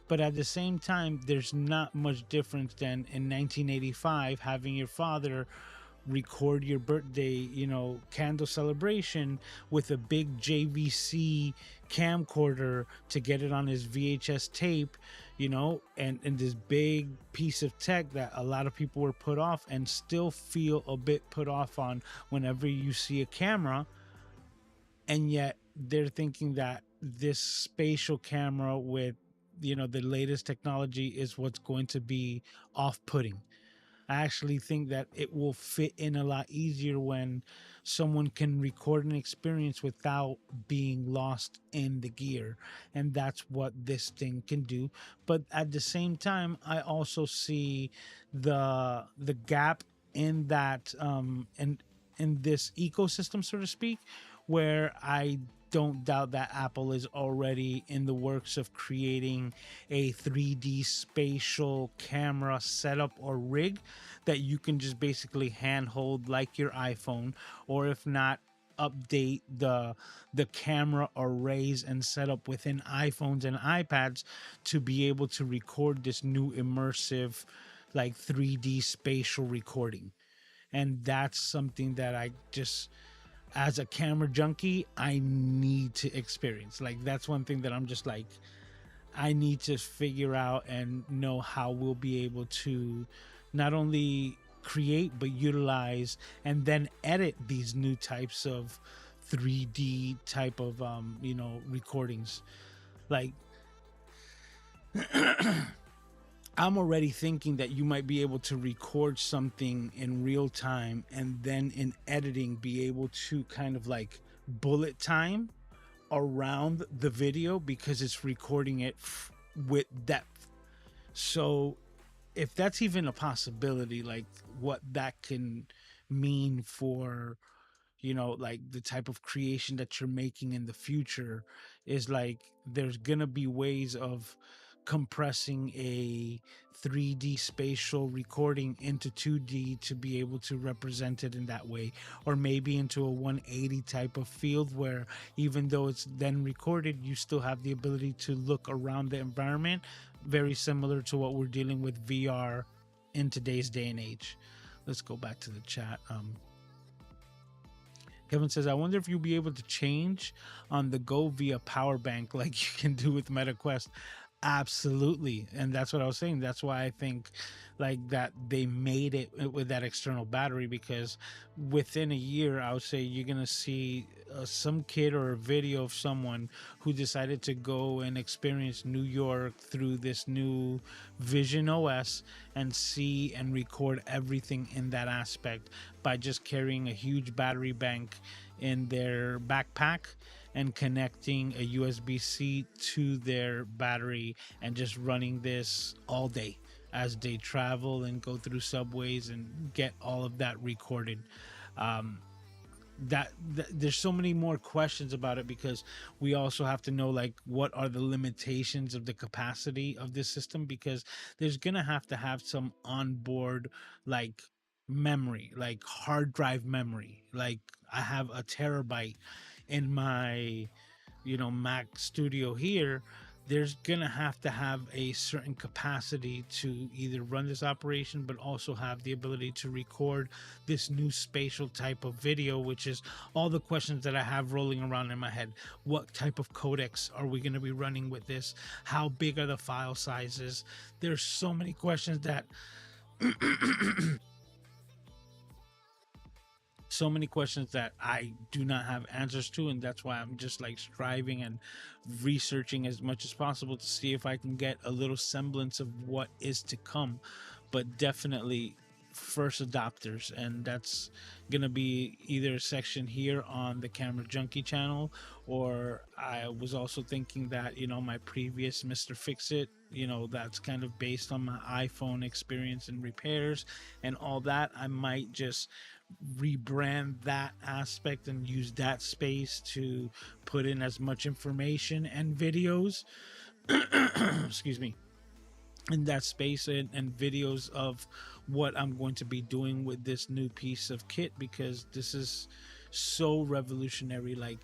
But at the same time, there's not much difference than in 1985 having your father record your birthday, candle celebration with a big JVC camcorder to get it on his VHS tape, and this big piece of tech that a lot of people were put off and still feel a bit put off on whenever you see a camera. And yet they're thinking that this spatial camera with the latest technology is what's going to be off-putting. I actually think that it will fit in a lot easier when someone can record an experience without being lost in the gear. And that's what this thing can do. But at the same time, I also see the gap in that in this ecosystem, so to speak, where I don't doubt that Apple is already in the works of creating a 3D spatial camera setup or rig that you can just basically handhold like your iPhone, or if not, update the camera arrays and setup within iPhones and iPads to be able to record this new immersive like 3D spatial recording. And that's something that I just, as a camera junkie, I need to experience. Like, that's one thing that I'm just like, I need to figure out and know how we'll be able to not only create but utilize and then edit these new types of 3D type of recordings. Like I'm already thinking that you might be able to record something in real time and then in editing be able to kind of like bullet time around the video because it's recording it with depth. So if that's even a possibility, like what that can mean for like the type of creation that you're making in the future, is like there's gonna be ways of compressing a 3D spatial recording into 2D to be able to represent it in that way, or maybe into a 180 type of field where even though it's then recorded, you still have the ability to look around the environment, very similar to what we're dealing with VR in today's day and age. Let's go back to the chat. Kevin says, I wonder if you'll be able to change on the go via power bank like you can do with MetaQuest. Absolutely. And that's what I was saying. That's why I think like that they made it with that external battery, because within a year, I would say you're going to see some kid or a video of someone who decided to go and experience New York through this new Vision OS and see and record everything in that aspect by just carrying a huge battery bank in their backpack and connecting a USB-C to their battery and just running this all day as they travel and go through subways and get all of that recorded. That there's so many more questions about it, because we also have to know like what are the limitations of the capacity of this system, because there's gonna have to have some onboard like memory, like hard drive memory. Like I have a terabyte in my Mac Studio here. There's gonna have to have a certain capacity to either run this operation but also have the ability to record this new spatial type of video, which is all the questions that I have rolling around in my head. What type of codecs are we going to be running with this? How big are the file sizes? There's so many questions that so many questions that I do not have answers to, and that's why I'm just like striving and researching as much as possible to see if I can get a little semblance of what is to come. But definitely first adopters, and that's gonna be either a section here on the Camera Junkie channel, or I was also thinking that, you know, my previous Mr. Fix It, you know, that's kind of based on my iPhone experience and repairs and all that. I might just rebrand that aspect and use that space to put in as much information and videos excuse me, in that space, and videos of what I'm going to be doing with this new piece of kit, because this is so revolutionary. Like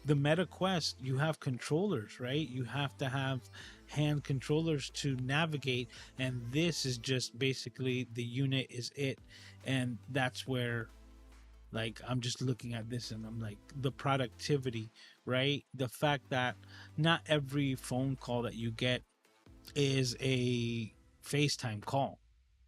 the Meta Quest, you have controllers, right? You have to have hand controllers to navigate, and this is just basically the unit is it. And that's where, like, I'm just looking at this and I'm like, the productivity, right? The fact that not every phone call that you get is a FaceTime call,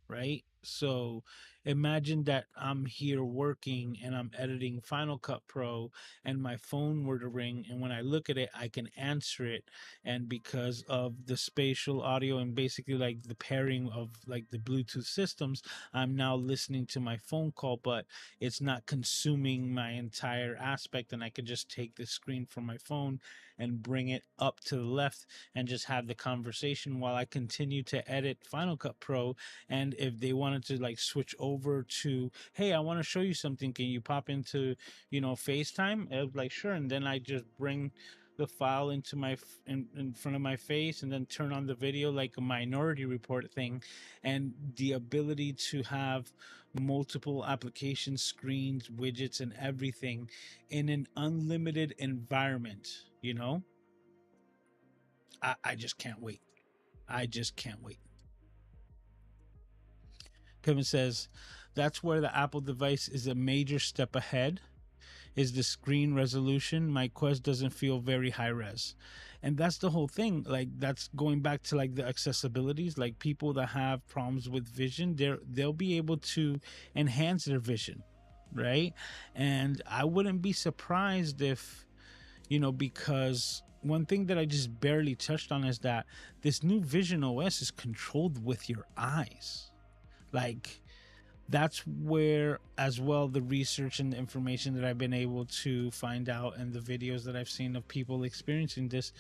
right? So imagine that I'm here working and I'm editing Final Cut Pro and my phone were to ring, and when I look at it I can answer it, and because of the spatial audio and basically like the pairing of like the Bluetooth systems, I'm now listening to my phone call, but it's not consuming my entire aspect, and I could just take the screen from my phone and bring it up to the left and just have the conversation while I continue to edit Final Cut Pro. And if they wanted to like switch over to, hey, I want to show you something, can you pop into, you know, FaceTime? I was like, sure. And then I just bring the file into my in front of my face and then turn on the video like a Minority Report thing. And the ability to have multiple application screens, widgets, and everything in an unlimited environment, you know, I just can't wait. I just can't wait. Kevin says, that's where the Apple device is a major step ahead, is the screen resolution. My Quest doesn't feel very high res. And that's the whole thing. Like, that's going back to like the accessibilities. Like people that have problems with vision, they'll be able to enhance their vision, right? And I wouldn't be surprised if, you know, because one thing that I just barely touched on is that this new Vision OS is controlled with your eyes. Like, that's where as well the research and the information that I've been able to find out and the videos that I've seen of people experiencing this,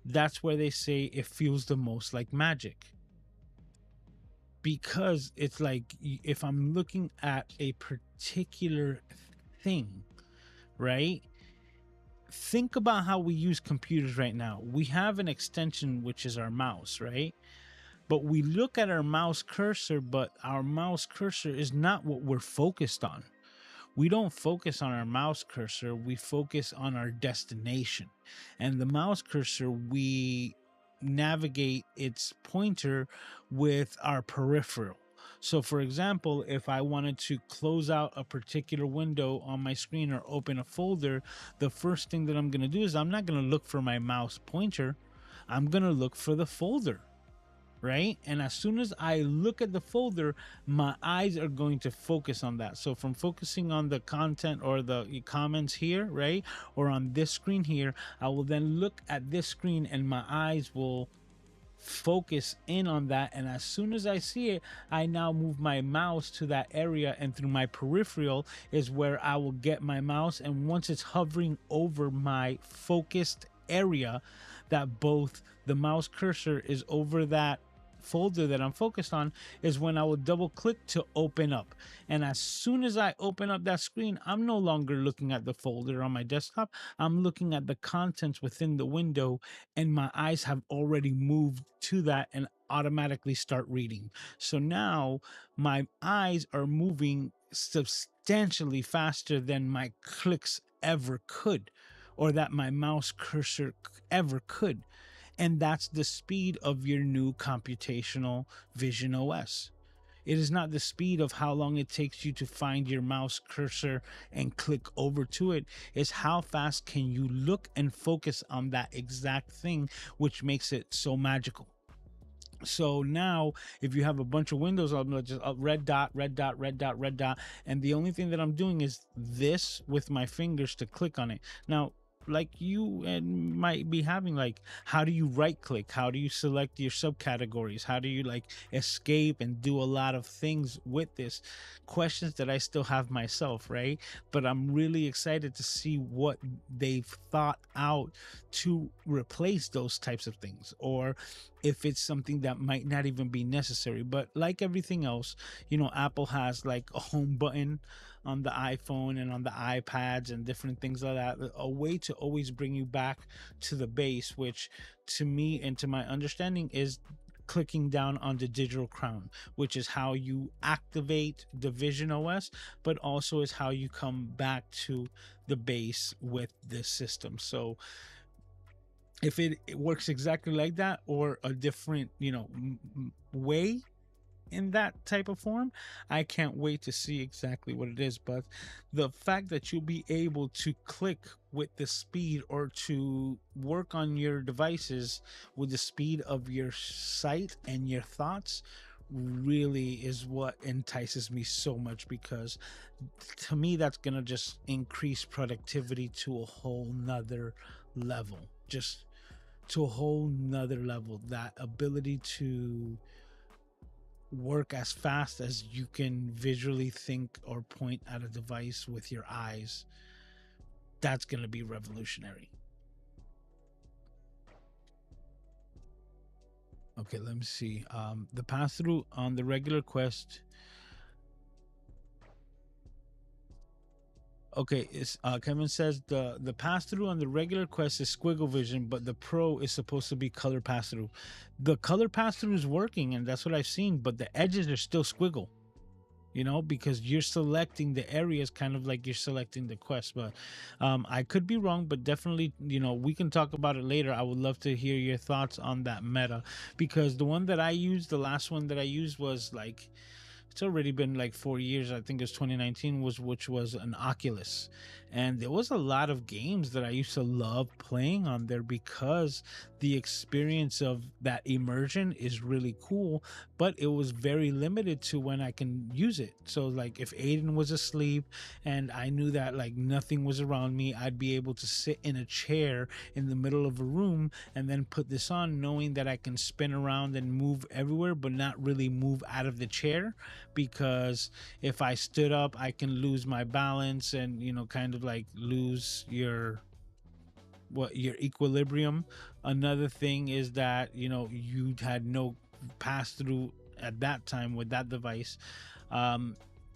that's where they say it feels the most like magic. Because it's like, if I'm looking at a particular thing, right? Think about how we use computers right now. We have an extension, which is our mouse, right? But we look at our mouse cursor, but our mouse cursor is not what we're focused on. We don't focus on our mouse cursor, we focus on our destination. And the mouse cursor, we navigate its pointer with our peripheral. So for example, if I wanted to close out a particular window on my screen or open a folder, the first thing that I'm going to do is I'm not going to look for my mouse pointer. I'm going to look for the folder. Right? And as soon as I look at the folder, my eyes are going to focus on that. So from focusing on the content or the comments here, right? Or on this screen here, I will then look at this screen and my eyes will focus in on that. And as soon as I see it, I now move my mouse to that area, and through my peripheral is where I will get my mouse. And once it's hovering over my focused area, that both the mouse cursor is over that folder that I'm focused on, is when I will double click to open up. And as soon as I open up that screen, I'm no longer looking at the folder on my desktop. I'm looking at the contents within the window, and my eyes have already moved to that and automatically start reading. So now my eyes are moving substantially faster than my clicks ever could, or that my mouse cursor ever could. And that's the speed of your new computational Vision OS. It is not the speed of how long it takes you to find your mouse cursor and click over to it. It's how fast can you look and focus on that exact thing, which makes it so magical. So now if you have a bunch of windows, I'm just a red dot, red dot, red dot, red dot, and the only thing that I'm doing is this with my fingers to click on it. Now, like you and might be having, like how do you right click, how do you select your subcategories, how do you like escape and do a lot of things with this, questions that I still have myself, right? But I'm really excited to see what they've thought out to replace those types of things, or if it's something that might not even be necessary. But like everything else, Apple has like a home button on the iPhone and on the iPads and different things like that, a way to always bring you back to the base, which to me and to my understanding is clicking down on the digital crown, which is how you activate the Vision OS, but also is how you come back to the base with this system. So if it works exactly like that or a different, way in that type of form, I can't wait to see exactly what it is. But the fact that you'll be able to click with the speed or to work on your devices with the speed of your sight and your thoughts really is what entices me so much, because to me that's gonna just increase productivity to a whole nother level, just to a whole nother level. That ability to work as fast as you can visually think or point at a device with your eyes, that's going to be revolutionary. Okay, let me see. The pass through on the regular Quest. Okay, it's Kevin says the pass through on the regular Quest is squiggle vision, but the Pro is supposed to be color pass through. The color pass through is working, and that's what I've seen, but the edges are still squiggle. Because you're selecting the areas kind of like you're selecting the quest. But I could be wrong, but definitely, we can talk about it later. I would love to hear your thoughts on that meta, because the one that I used, the last one that I used was like, it's already been like 4 years. I think it was 2019, which was an Oculus, and there was a lot of games that I used to love playing on there because the experience of that immersion is really cool, but it was very limited to when I can use it. So like if Aiden was asleep and I knew that like nothing was around me, I'd be able to sit in a chair in the middle of a room and then put this on, knowing that I can spin around and move everywhere but not really move out of the chair, because if I stood up, I can lose my balance and kind of like lose your equilibrium. Another thing is that you had no pass through at that time with that device,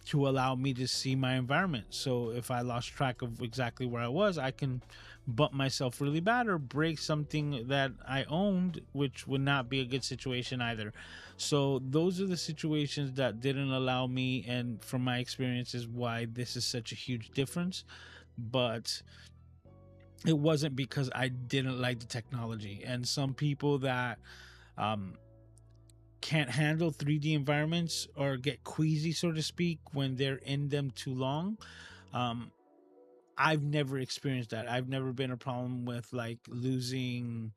to allow me to see my environment. So if I lost track of exactly where I was, I can bump myself really bad or break something that I owned, which would not be a good situation either. So those are the situations that didn't allow me, and from my experiences, why this is such a huge difference. But it wasn't because I didn't like the technology. And some people that um, can't handle 3D environments or get queasy, so to speak, when they're in them too long. Um, I've never experienced that. I've never been a problem with like losing,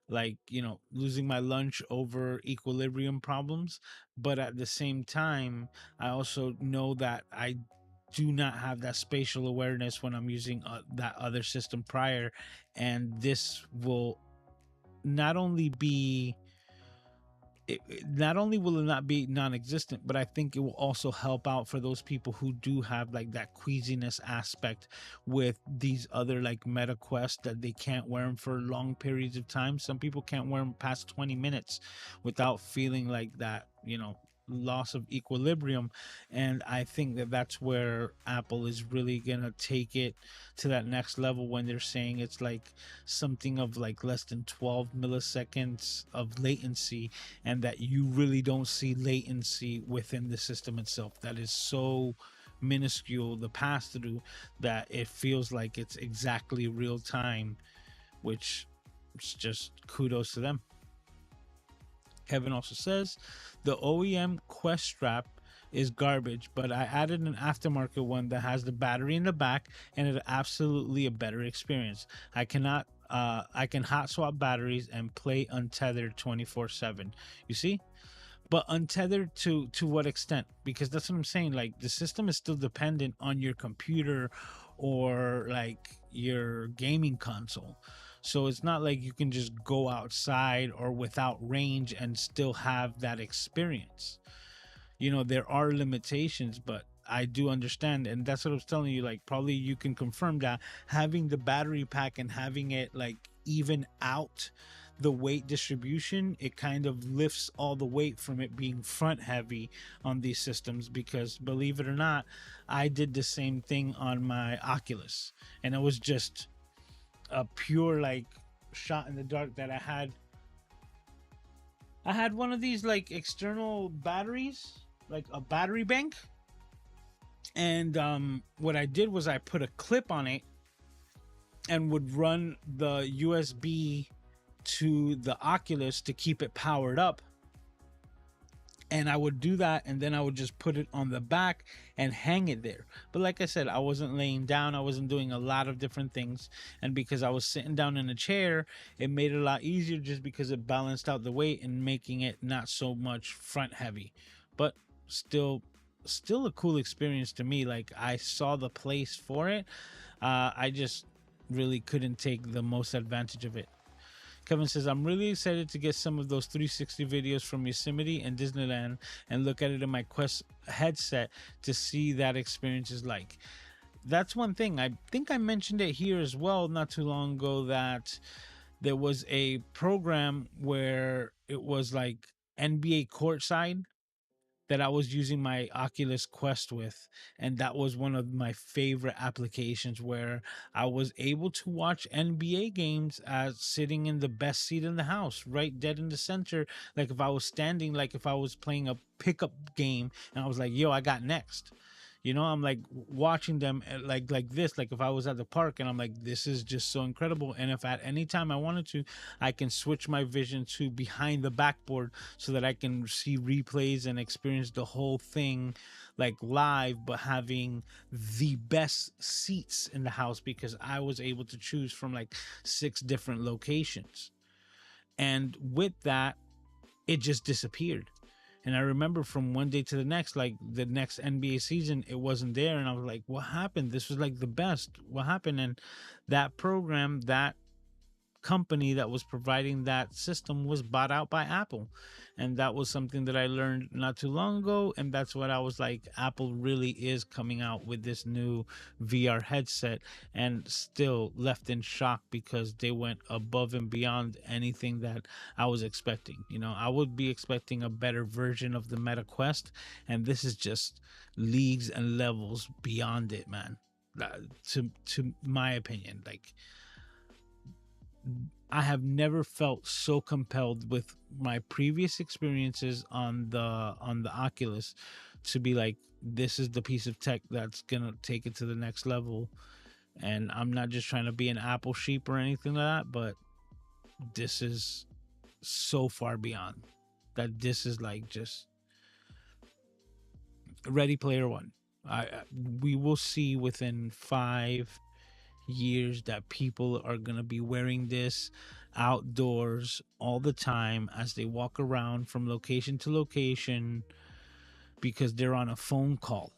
losing my lunch over equilibrium problems. But at the same time, I also know that I do not have that spatial awareness when I'm using that other system prior. And this will not only be not only will it not be non-existent, but I think it will also help out for those people who do have like that queasiness aspect with these other like meta quests, that they can't wear them for long periods of time. Some people can't wear them past 20 minutes without feeling like that, loss of equilibrium. And I think that that's where Apple is really gonna take it to that next level, when they're saying it's like something of like less than 12 milliseconds of latency, and that you really don't see latency within the system itself. That is so minuscule, the pass through, that it feels like it's exactly real time, which is just kudos to them. Kevin also says the OEM Quest strap is garbage, but I added an aftermarket one that has the battery in the back, and it's absolutely a better experience. I can hot swap batteries and play untethered 24/7. You see? but untethered to what extent? Because that's what I'm saying. Like the system is still dependent on your computer or like your gaming console. So it's not like you can just go outside or without range and still have that experience. There are limitations, but I do understand, and that's what I was telling you. Like, probably you can confirm that having the battery pack and having it like even out the weight distribution, it kind of lifts all the weight from it being front heavy on these systems. Because believe it or not, I did the same thing on my Oculus, and it was just a pure like shot in the dark that I had one of these like external batteries, like a battery bank. And what I did was I put a clip on it and would run the USB to the Oculus to keep it powered up. And I would do that, and then I would just put it on the back and hang it there. But like I said, I wasn't laying down. I wasn't doing a lot of different things. And because I was sitting down in a chair, it made it a lot easier just because it balanced out the weight and making it not so much front heavy. But still a cool experience to me. Like, I saw the place for it. I just really couldn't take the most advantage of it. Kevin says, I'm really excited to get some of those 360 videos from Yosemite and Disneyland and look at it in my Quest headset to see that experience is like. That's one thing. I think I mentioned it here as well not too long ago, that there was a program where it was like NBA courtside that I was using my Oculus Quest with. And that was one of my favorite applications, where I was able to watch NBA games as sitting in the best seat in the house, right dead in the center. Like if I was standing, like if I was playing a pickup game and I was like, yo, I got next. I'm like watching them like this, like if I was at the park, and I'm like, this is just so incredible. And if at any time I wanted to, I can switch my vision to behind the backboard so that I can see replays and experience the whole thing like live, but having the best seats in the house because I was able to choose from like 6 different locations. And with that, it just disappeared. And I remember from one day to the next, like the next NBA season, it wasn't there. And I was like, what happened? This was like the best. What happened? And that program, that company that was providing that system was bought out by Apple. And that was something that I learned not too long ago. And that's what I was like, Apple really is coming out with this new VR headset, and still left in shock because they went above and beyond anything that I was expecting. I would be expecting a better version of the Meta Quest, and this is just leagues and levels beyond it, man. To my opinion, like, I have never felt so compelled with my previous experiences on the Oculus to be like, this is the piece of tech that's gonna take it to the next level. And I'm not just trying to be an Apple sheep or anything like that, but this is so far beyond that. This is like just Ready Player One. We will see within 5 years that people are going to be wearing this outdoors all the time as they walk around from location to location because they're on a phone call.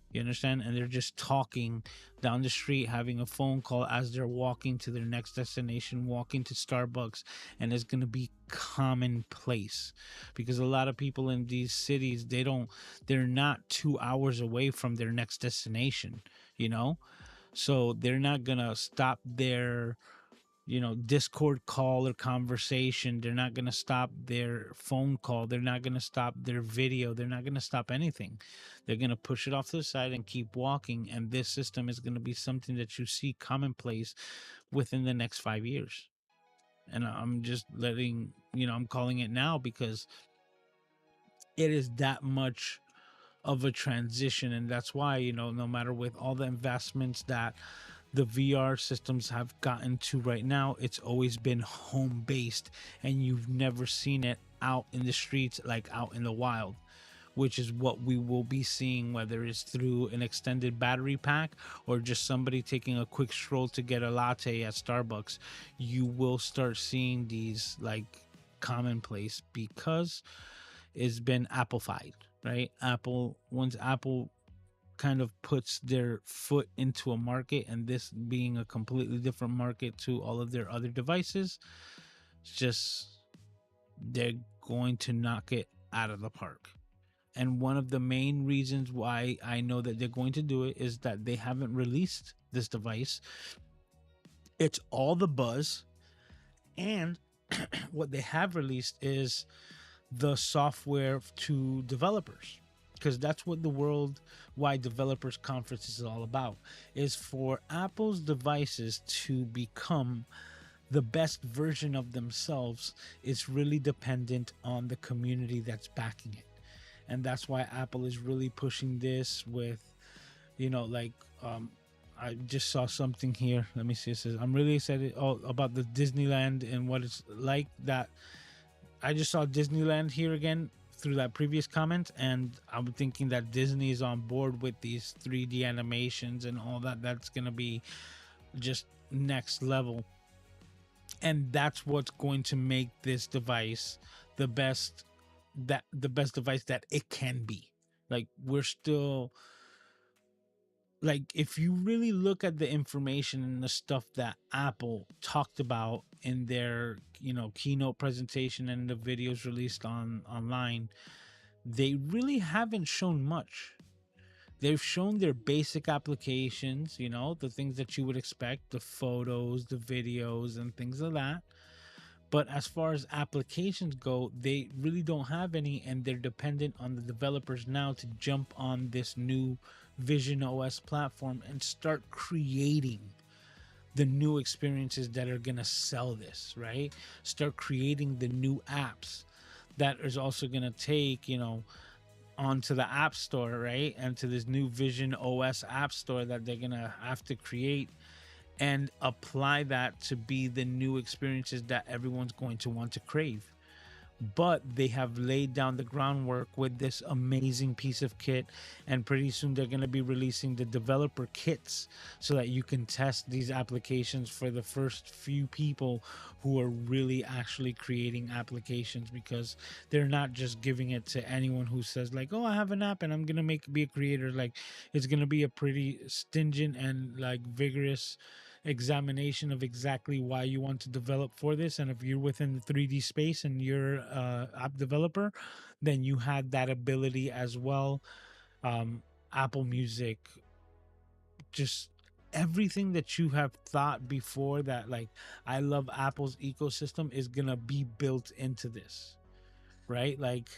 You understand? And they're just talking down the street, having a phone call as they're walking to their next destination, walking to Starbucks. And it's going to be commonplace because a lot of people in these cities, they're not 2 hours away from their next destination, So they're not going to stop their, Discord call or conversation. They're not going to stop their phone call. They're not going to stop their video. They're not going to stop anything. They're going to push it off to the side and keep walking. And this system is going to be something that you see commonplace within the next 5 years. And I'm just I'm calling it now because it is that much of a transition. And that's why, no matter with all the investments that the VR systems have gotten to right now, it's always been home based, and you've never seen it out in the streets, like out in the wild, which is what we will be seeing, whether it's through an extended battery pack or just somebody taking a quick stroll to get a latte at Starbucks. You will start seeing these like commonplace because is been Appleified, right? Once Apple kind of puts their foot into a market, and this being a completely different market to all of their other devices, it's just they're going to knock it out of the park. And one of the main reasons why I know that they're going to do it is that they haven't released this device. It's all the buzz, and what they have released is the software to developers, because that's what the Worldwide Developers Conference is all about, is for Apple's devices to become the best version of themselves. Is really dependent on the community that's backing it. And that's why Apple is really pushing this with, like, I just saw something here. Let me see. It says, I'm really excited about the Disneyland and what it's like. That I just saw Disneyland here again through that previous comment, and I'm thinking that Disney is on board with these 3D animations and all that. That's going to be just next level. And that's what's going to make this device the best device that it can be. Like, we're still, like, if you really look at the information and the stuff that Apple talked about in their keynote presentation and the videos released online, they really haven't shown much. They've shown their basic applications, the things that you would expect, the photos, the videos, and things like that. But as far as applications go, they really don't have any, and they're dependent on the developers now to jump on this new Vision OS platform and start creating the new experiences that are going to sell this, right? Start creating the new apps that is also going to take, onto the App Store, right? And to this new Vision OS App Store that they're going to have to create and apply that to be the new experiences that everyone's going to want to crave. But they have laid down the groundwork with this amazing piece of kit, and pretty soon they're going to be releasing the developer kits so that you can test these applications for the first few people who are really actually creating applications, because they're not just giving it to anyone who says, like, oh, I have an app and I'm going to be a creator. Like, it's going to be a pretty stringent and like vigorous examination of exactly why you want to develop for this. And if you're within the 3D space and you're app developer, then you had that ability as well. Apple Music, just everything that you have thought before that, like, I love Apple's ecosystem, is gonna be built into this, right? Like,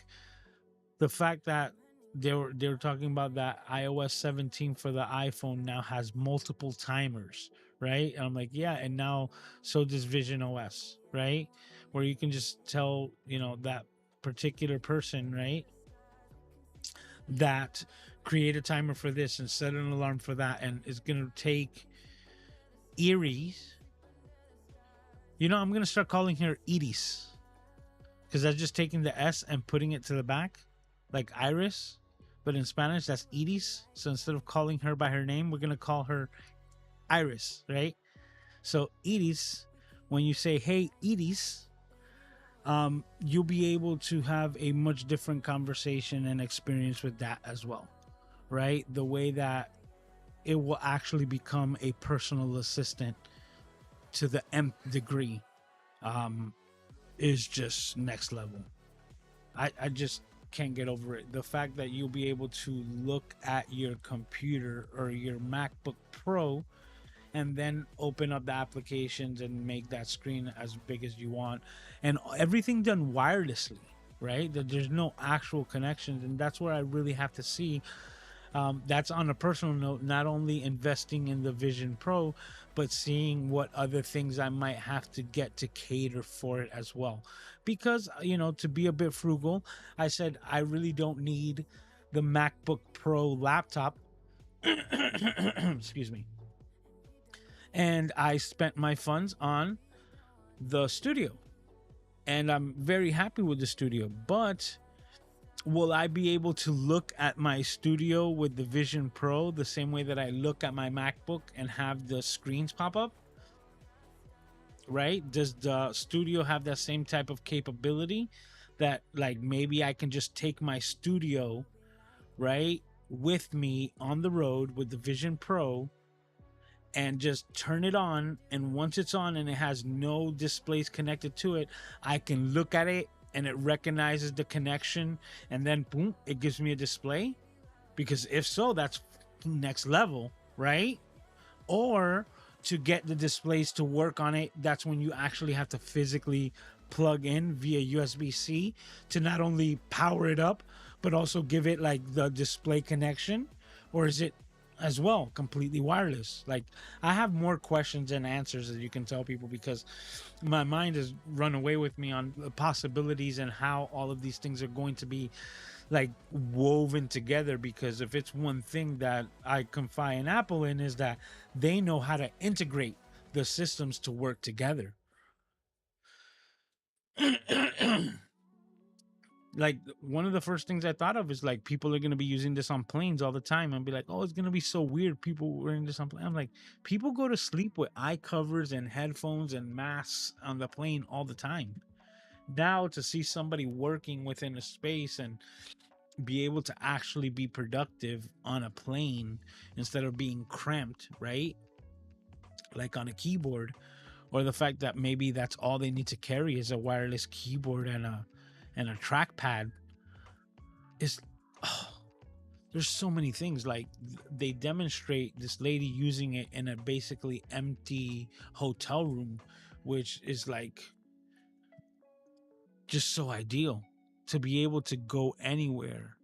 the fact that they were talking about that iOS 17 for the iPhone now has multiple timers, right? And I'm like, yeah, and now so does Vision OS, right? Where you can just tell, that particular person, right, that create a timer for this and set an alarm for that, and it's gonna take Iris. I'm gonna start calling her Iris, because that's just taking the S and putting it to the back, like Iris, but in Spanish that's Iris. So instead of calling her by her name, we're gonna call her Iris, right? So Iris, when you say, hey Iris, you'll be able to have a much different conversation and experience with that as well, right? The way that it will actually become a personal assistant to the nth degree is just next level. I just can't get over it. The fact that you'll be able to look at your computer or your MacBook Pro and then open up the applications and make that screen as big as you want, and everything done wirelessly, right? That there's no actual connections. And that's where I really have to see, that's on a personal note, not only investing in the Vision Pro, but seeing what other things I might have to get to cater for it as well. Because, to be a bit frugal, I said I really don't need the MacBook Pro laptop. Excuse me. And I spent my funds on the studio, and I'm very happy with the studio. But will I be able to look at my studio with the Vision Pro the same way that I look at my MacBook and have the screens pop up? Right? Does the studio have that same type of capability? that like maybe I can just take my studio, right, with me on the road with the Vision Pro and just turn it on, and once it's on and it has no displays connected to it, I can look at it and it recognizes the connection, and then boom, it gives me a display. Because if so, that's next level, right? Or to get the displays to work on it, that's when you actually have to physically plug in via USB-C to not only power it up but also give it like the display connection. Or is it as well completely wireless? Like, I have more questions than answers, as you can tell, people, because my mind has run away with me on the possibilities and how all of these things are going to be like woven together. Because if it's one thing that I confide in Apple in, is that they know how to integrate the systems to work together. Like, one of the first things I thought of is like, people are going to be using this on planes all the time and be like, oh, it's going to be so weird, people wearing this on plane. I'm like, people go to sleep with eye covers and headphones and masks on the plane all the time. Now to see somebody working within a space and be able to actually be productive on a plane instead of being cramped, right, like on a keyboard, or the fact that maybe that's all they need to carry is a wireless keyboard and a trackpad, is oh, there's so many things. Like, they demonstrate this lady using it in a basically empty hotel room, which is like just so ideal to be able to go anywhere.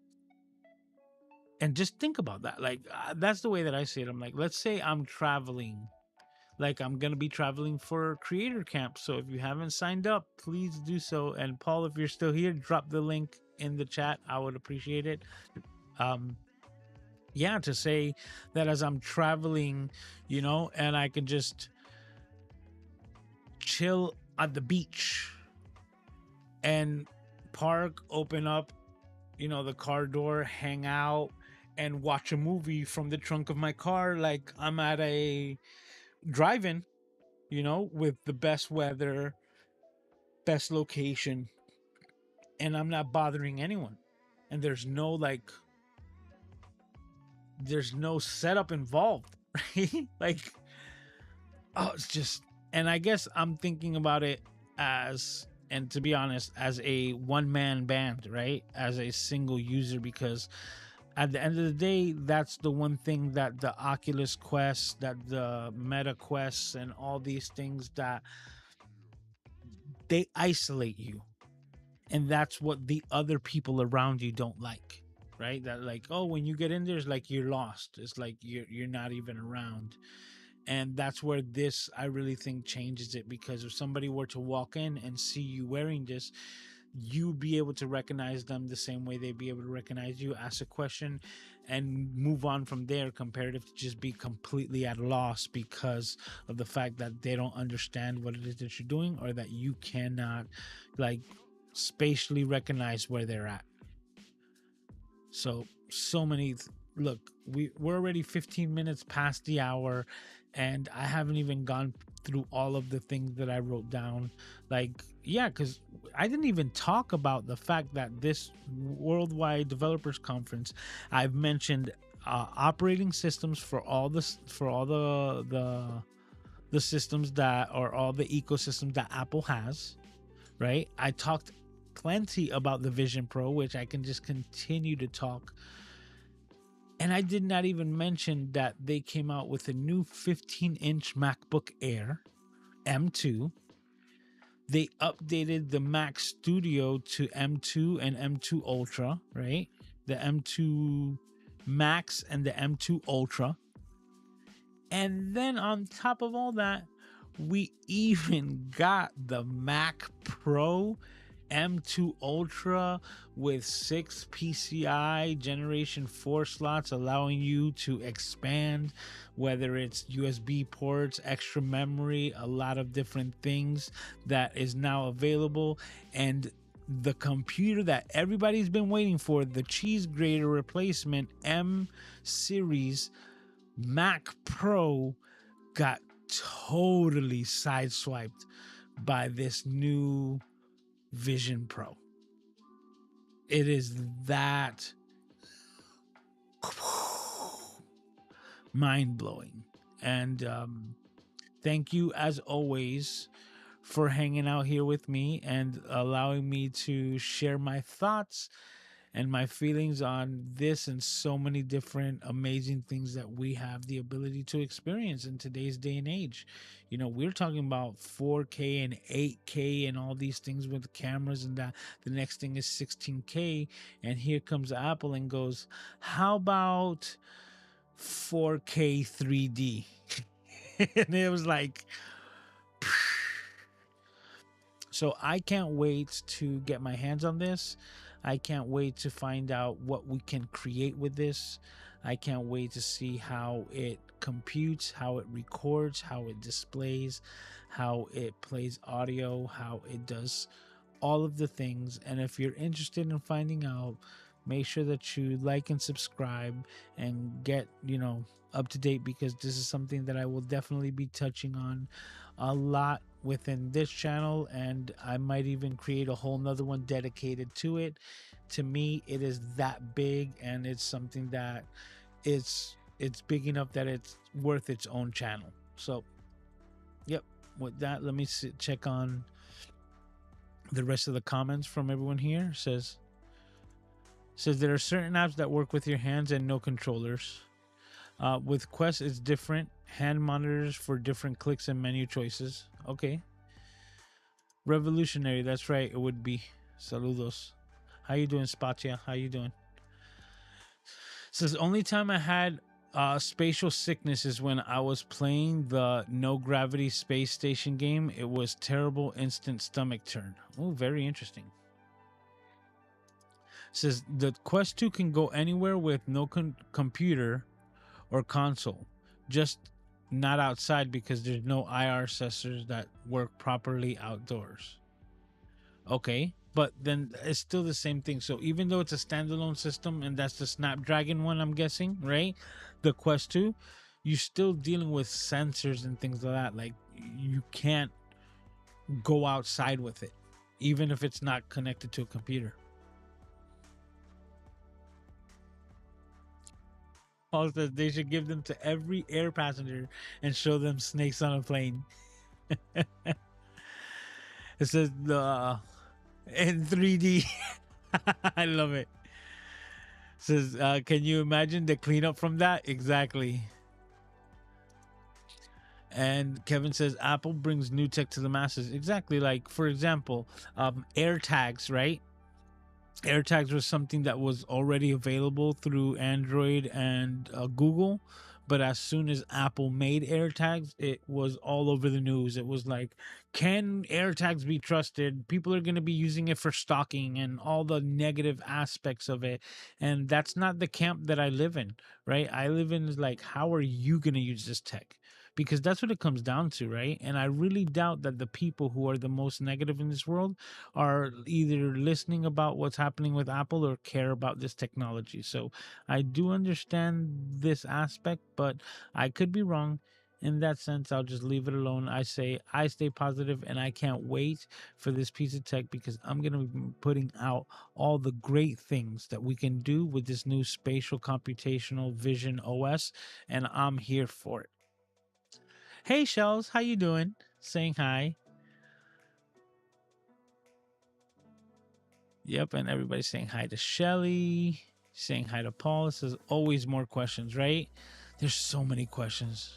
And just think about that. Like, that's the way that I see it. I'm like, let's say I'm traveling, like I'm gonna be traveling for creator camp. So if you haven't signed up, please do so. And Paul, if you're still here, drop the link in the chat. I would appreciate it. Yeah, to say that as I'm traveling, and I can just chill at the beach and park, open up, the car door, hang out, and watch a movie from the trunk of my car, like I'm at a drive-in, with the best weather, best location, and I'm not bothering anyone. And there's no setup involved, right? Like, oh, it's just, and I guess I'm thinking about it as, and to be honest, as a one-man band, right? As a single user, because at the end of the day, that's the one thing that the Oculus Quest, that the Meta Quests, and all these things, that they isolate you. And that's what the other people around you don't like, right? That, like, oh, when you get in there, it's like you're lost. It's like you're not even around. And that's where this, I really think, changes it. Because if somebody were to walk in and see you wearing this, you'd be able to recognize them the same way they'd be able to recognize you, ask a question, and move on from there, compared to just be completely at a loss because of the fact that they don't understand what it is that you're doing, or that you cannot, like, spatially recognize where they're at. So many. Look, we're already 15 minutes past the hour, and I haven't even gone through all of the things that I wrote down. Like, yeah, because I didn't even talk about the fact that this Worldwide Developers Conference, I've mentioned operating systems for all the systems that, or all the ecosystems that Apple has, right? I talked plenty about the Vision Pro, which I can just continue to talk. And I did not even mention that they came out with a new 15-inch MacBook Air M2. They updated the Mac Studio to M2 and M2 Ultra, right? The M2 Max and the M2 Ultra. And then on top of all that, we even got the Mac Pro M2 Ultra with 6 PCI Generation 4 slots, allowing you to expand, whether it's USB ports, extra memory, a lot of different things that is now available. And the computer that everybody's been waiting for, the cheese grater replacement M series Mac Pro, got totally sideswiped by this new Vision Pro. It is that mind blowing. And thank you, as always, for hanging out here with me and allowing me to share my thoughts and my feelings on this and so many different amazing things that we have the ability to experience in today's day and age. You know, we're talking about 4K and 8K and all these things with cameras and that. The next thing is 16K. And here comes Apple and goes, how about 4K 3D? And it was like, so I can't wait to get my hands on this. I can't wait to find out what we can create with this. I can't wait to see how it computes, how it records, how it displays, how it plays audio, how it does all of the things. And if you're interested in finding out, make sure that you like and subscribe and get, up to date, because this is something that I will definitely be touching on a lot within this channel, and I might even create a whole nother one dedicated to it. To me, it is that big, and it's something that it's big enough that it's worth its own channel. So yep, with that, let me check on the rest of the comments from everyone here. Says there are certain apps that work with your hands and no controllers. With Quest, it's different. Hand monitors for different clicks and menu choices. Okay. Revolutionary. That's right. It would be. Saludos. How you doing, Spatia? How you doing? Says only time I had spatial sickness is when I was playing the no gravity space station game. It was terrible, instant stomach turn. Oh, very interesting. Says the Quest 2 can go anywhere with no computer or console, just not outside because there's no IR sensors that work properly outdoors. Okay, but then it's still the same thing. So even though it's a standalone system and that's the Snapdragon one, I'm guessing, right? The Quest 2, you're still dealing with sensors and things like that. Like you can't go outside with it, even if it's not connected to a computer. Paul says they should give them to every air passenger and show them snakes on a plane. It says the in 3D. I love it. Says, can you imagine the cleanup from that? Exactly. And Kevin says Apple brings new tech to the masses. Exactly. Like, for example, AirTags, right? AirTags was something that was already available through Android and Google, but as soon as Apple made AirTags, it was all over the news. It was like, can AirTags be trusted? People are going to be using it for stalking and all the negative aspects of it. And that's not the camp that I live in, right? I live in is like, how are you going to use this tech? Because that's what it comes down to, right? And I really doubt that the people who are the most negative in this world are either listening about what's happening with Apple or care about this technology. So I do understand this aspect, but I could be wrong. In that sense, I'll just leave it alone. I say I stay positive and I can't wait for this piece of tech because I'm going to be putting out all the great things that we can do with this new spatial computational vision OS, and I'm here for it. Hey Shells, how you doing? Saying hi. Yep, and everybody's saying hi to Shelly, saying hi to Paul. It says always more questions, right? There's so many questions.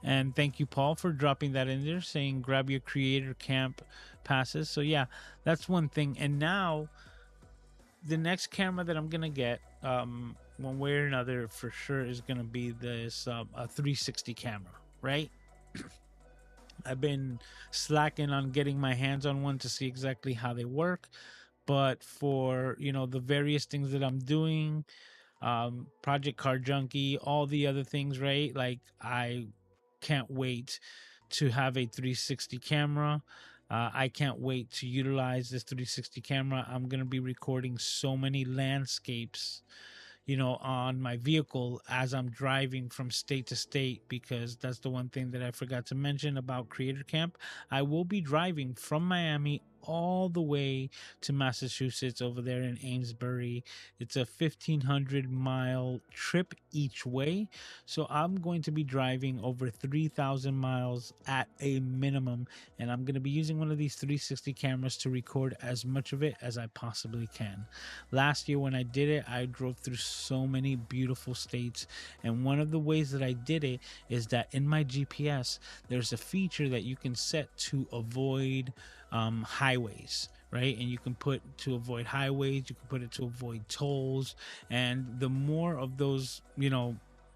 And thank you, Paul, for dropping that in there, saying grab your creator camp passes. So yeah, that's one thing. And now the next camera that I'm gonna get, one way or another, for sure, is gonna be this a 360 camera, right? I've been slacking on getting my hands on one to see exactly how they work, but for the various things that I'm doing, Project Car Junkie, all the other things, right? Like I can't wait to have a 360 camera. I can't wait to utilize this 360 camera. I'm gonna be recording so many landscapes on my vehicle as I'm driving from state to state, because that's the one thing that I forgot to mention about Creator Camp. I will be driving from Miami all the way to Massachusetts over there in Amesbury. It's a 1,500-mile trip each way. So I'm going to be driving over 3,000 miles at a minimum. And I'm going to be using one of these 360 cameras to record as much of it as I possibly can. Last year when I did it, I drove through so many beautiful states. And one of the ways that I did it is that in my GPS, there's a feature that you can set to avoid highways, right? And you can put to avoid highways, you can put it to avoid tolls. And the more of those,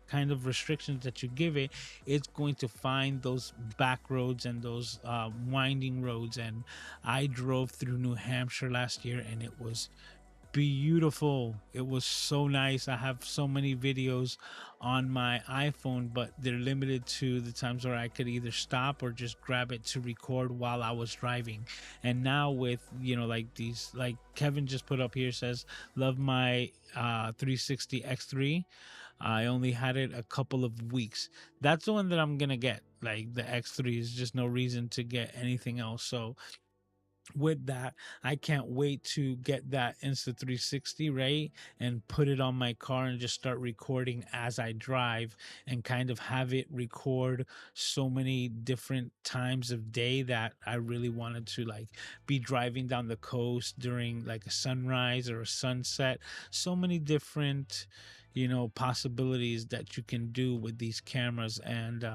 kind of restrictions that you give it, it's going to find those back roads and those winding roads. And I drove through New Hampshire last year and it was beautiful. It was so nice. I have so many videos on my iPhone, but they're limited to the times where I could either stop or just grab it to record while I was driving. And now with, like these, like Kevin just put up here, says, love my 360 X3. I only had it a couple of weeks. That's the one that I'm gonna get. Like the X3 is just no reason to get anything else. So with that, I can't wait to get that Insta360, right, and put it on my car and just start recording as I drive, and kind of have it record so many different times of day that I really wanted to, like, be driving down the coast during like a sunrise or a sunset. So many different possibilities that you can do with these cameras. And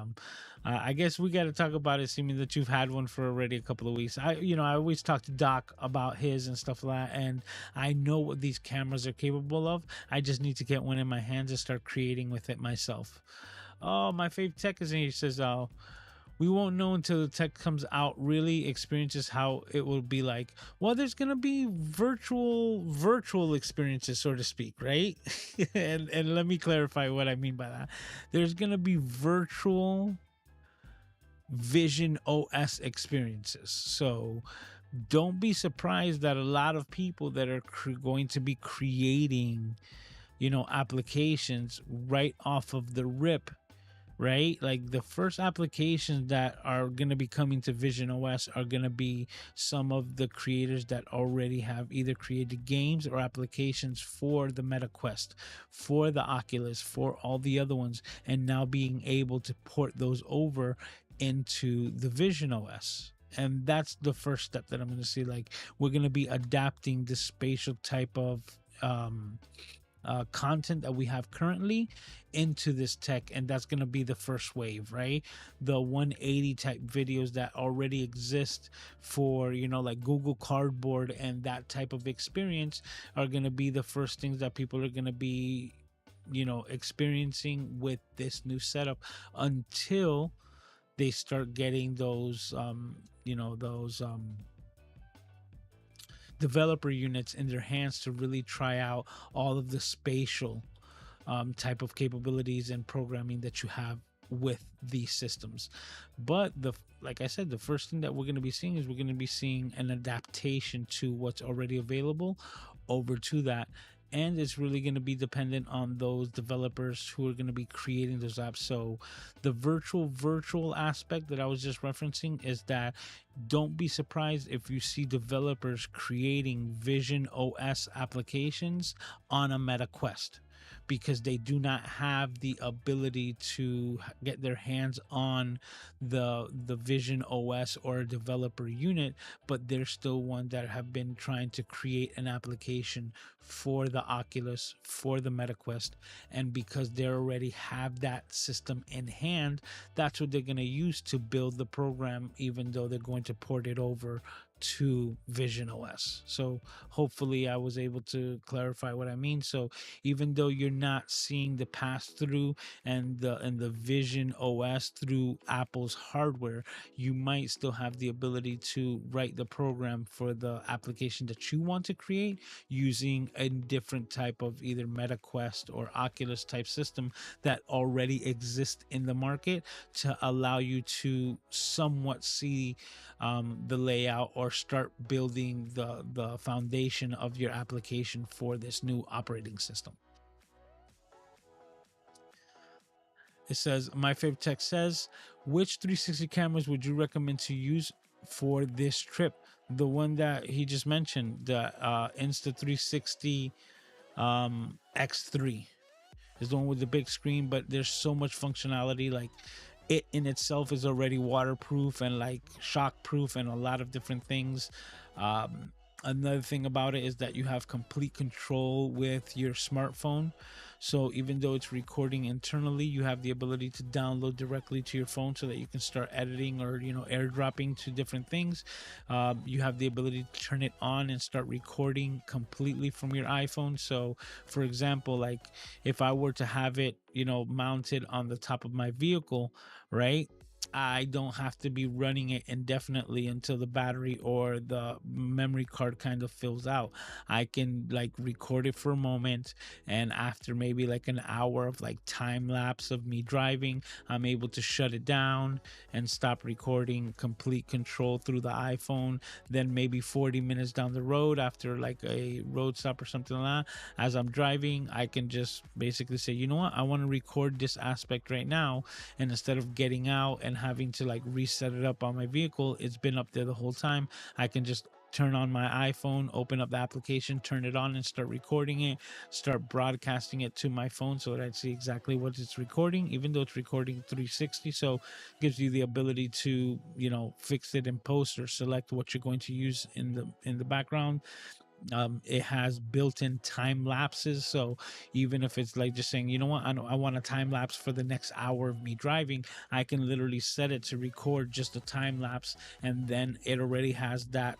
I guess we got to talk about it, seeming that you've had one for already a couple of weeks. I always talk to Doc about his and stuff like that, and I know what these cameras are capable of. I just need to get one in my hands and start creating with it myself. Oh, my fave tech is in here. He says, we won't know until the tech comes out, really experiences how it will be like. Well, there's gonna be virtual experiences, so to speak, right? and let me clarify what I mean by that. There's gonna be virtual Vision OS experiences. So don't be surprised that a lot of people that are going to be creating, applications right off of the rip, right? Like the first applications that are going to be coming to Vision OS are going to be some of the creators that already have either created games or applications for the Meta Quest, for the Oculus, for all the other ones, and now being able to port those over into the Vision OS. And that's the first step that I'm going to see. Like, we're going to be adapting the spatial type of content that we have currently into this tech, and that's going to be the first wave, right? The 180 type videos that already exist for like Google Cardboard and that type of experience are going to be the first things that people are going to be experiencing with this new setup, until they start getting those developer units in their hands to really try out all of the spatial type of capabilities and programming that you have with these systems. But like I said, the first thing that we're going to be seeing is we're going to be seeing an adaptation to what's already available over to that. And it's really going to be dependent on those developers who are going to be creating those apps. So the virtual aspect that I was just referencing is that don't be surprised if you see developers creating Vision OS applications on a Meta Quest, because they do not have the ability to get their hands on the Vision OS or a developer unit, but they're still one that have been trying to create an application for the Oculus, for the Meta Quest. And because they already have that system in hand, that's what they're going to use to build the program, even though they're going to port it over to Vision OS. So hopefully I was able to clarify what I mean. So even though you're not seeing the pass through and the Vision OS through Apple's hardware, you might still have the ability to write the program for the application that you want to create using a different type of either Meta Quest or Oculus type system that already exists in the market, to allow you to somewhat see the layout or start building the foundation of your application for this new operating system. It says, my favorite text says, which 360 cameras would you recommend to use for this trip. The one that he just mentioned, the Insta360 X3 is the one with the big screen, but there's so much functionality. Like, it in itself is already waterproof and like shock proof and a lot of different things. Another thing about it is that you have complete control with your smartphone. So even though it's recording internally, you have the ability to download directly to your phone so that you can start editing or, you know, airdropping to different things. You have the ability to turn it on and start recording completely from your iPhone. So for example, like if I were to have it, you know, mounted on the top of my vehicle, right, I don't have to be running it indefinitely until the battery or the memory card kind of fills out. I can like record it for a moment, and after maybe like an hour of like time lapse of me driving, I'm able to shut it down and stop recording, complete control through the iPhone. Then maybe 40 minutes down the road, after like a road stop or something like that, as I'm driving, I can just basically say, you know what, I want to record this aspect right now. And instead of getting out and having to like reset it up on my vehicle, it's been up there the whole time. I can just turn on my iPhone, open up the application, turn it on, and start recording it, start broadcasting it to my phone so that I see exactly what it's recording, even though it's recording 360. So it gives you the ability to, you know, fix it in post or select what you're going to use in the background. It has built-in time lapses, so even if it's like just saying, you know what, I want a time lapse for the next hour of me driving, I can literally set it to record just a time lapse, and then it already has that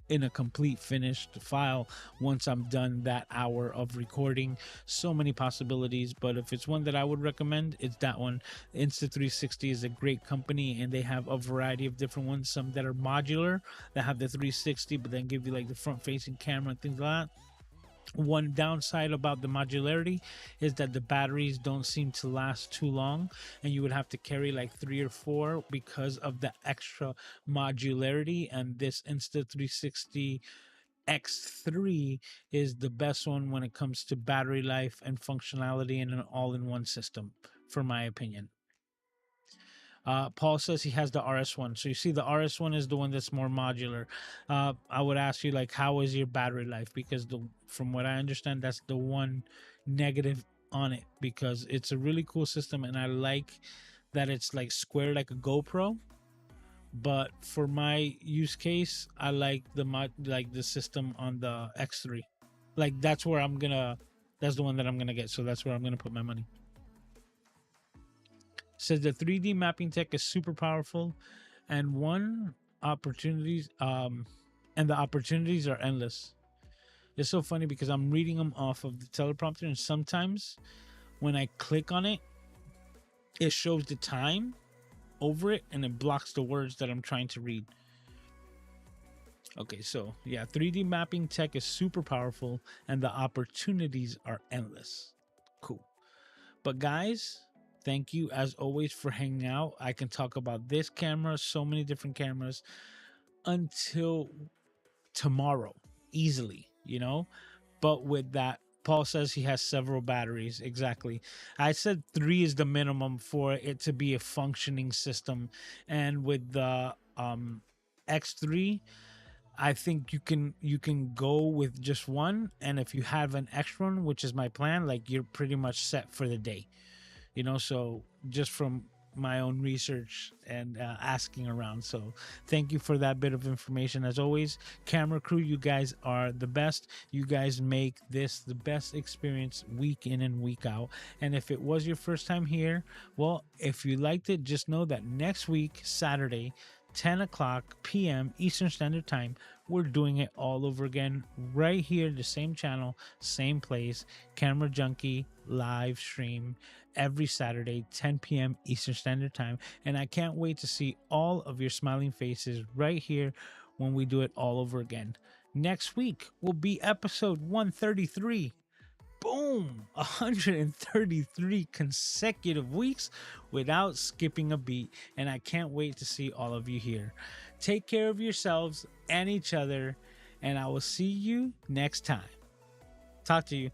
in a complete finished file once I'm done that hour of recording. So many possibilities, but if it's one that I would recommend, it's that one. Insta360 is a great company, and they have a variety of different ones, some that are modular that have the 360 but then give you like the front facing camera and things like that. One downside about the modularity is that the batteries don't seem to last too long, and you would have to carry like 3 or 4 because of the extra modularity. And this Insta360 X3 is the best one when it comes to battery life and functionality in an all-in-one system, for my opinion. Paul says he has the RS1. So you see, the RS1 is the one that's more modular. I would ask you, like, how is your battery life? Because from what I understand, that's the one negative on it, because it's a really cool system, and I like that it's like square like a GoPro. But for my use case, I like the system on the X3. Like that's the one that I'm gonna get. So that's where I'm gonna put my money. Says the 3D mapping tech is super powerful, and the opportunities are endless. It's so funny because I'm reading them off of the teleprompter, and sometimes when I click on it, it shows the time over it and it blocks the words that I'm trying to read. Okay, so yeah, 3D mapping tech is super powerful, and the opportunities are endless. Cool. But guys, thank you as always for hanging out. I can talk about this camera, so many different cameras, until tomorrow easily, you know. But with that, Paul says he has several batteries. Exactly. I said 3 is the minimum for it to be a functioning system. And with the X3, I think you can go with just one, and if you have an extra one, which is my plan, like you're pretty much set for the day, you know. So just from my own research and asking around. So thank you for that bit of information. As always, camera crew, you guys are the best. You guys make this the best experience week in and week out. And if it was your first time here, well, if you liked it, just know that next week, Saturday, 10 o'clock p.m. Eastern Standard Time, we're doing it all over again right here, the same channel, same place, Camera Junkie live stream every Saturday, 10 p.m. Eastern Standard Time. And I can't wait to see all of your smiling faces right here when we do it all over again. Next week will be episode 133. Boom, 133 consecutive weeks without skipping a beat, and I can't wait to see all of you here. Take care of yourselves and each other, and I will see you next time. Talk to you.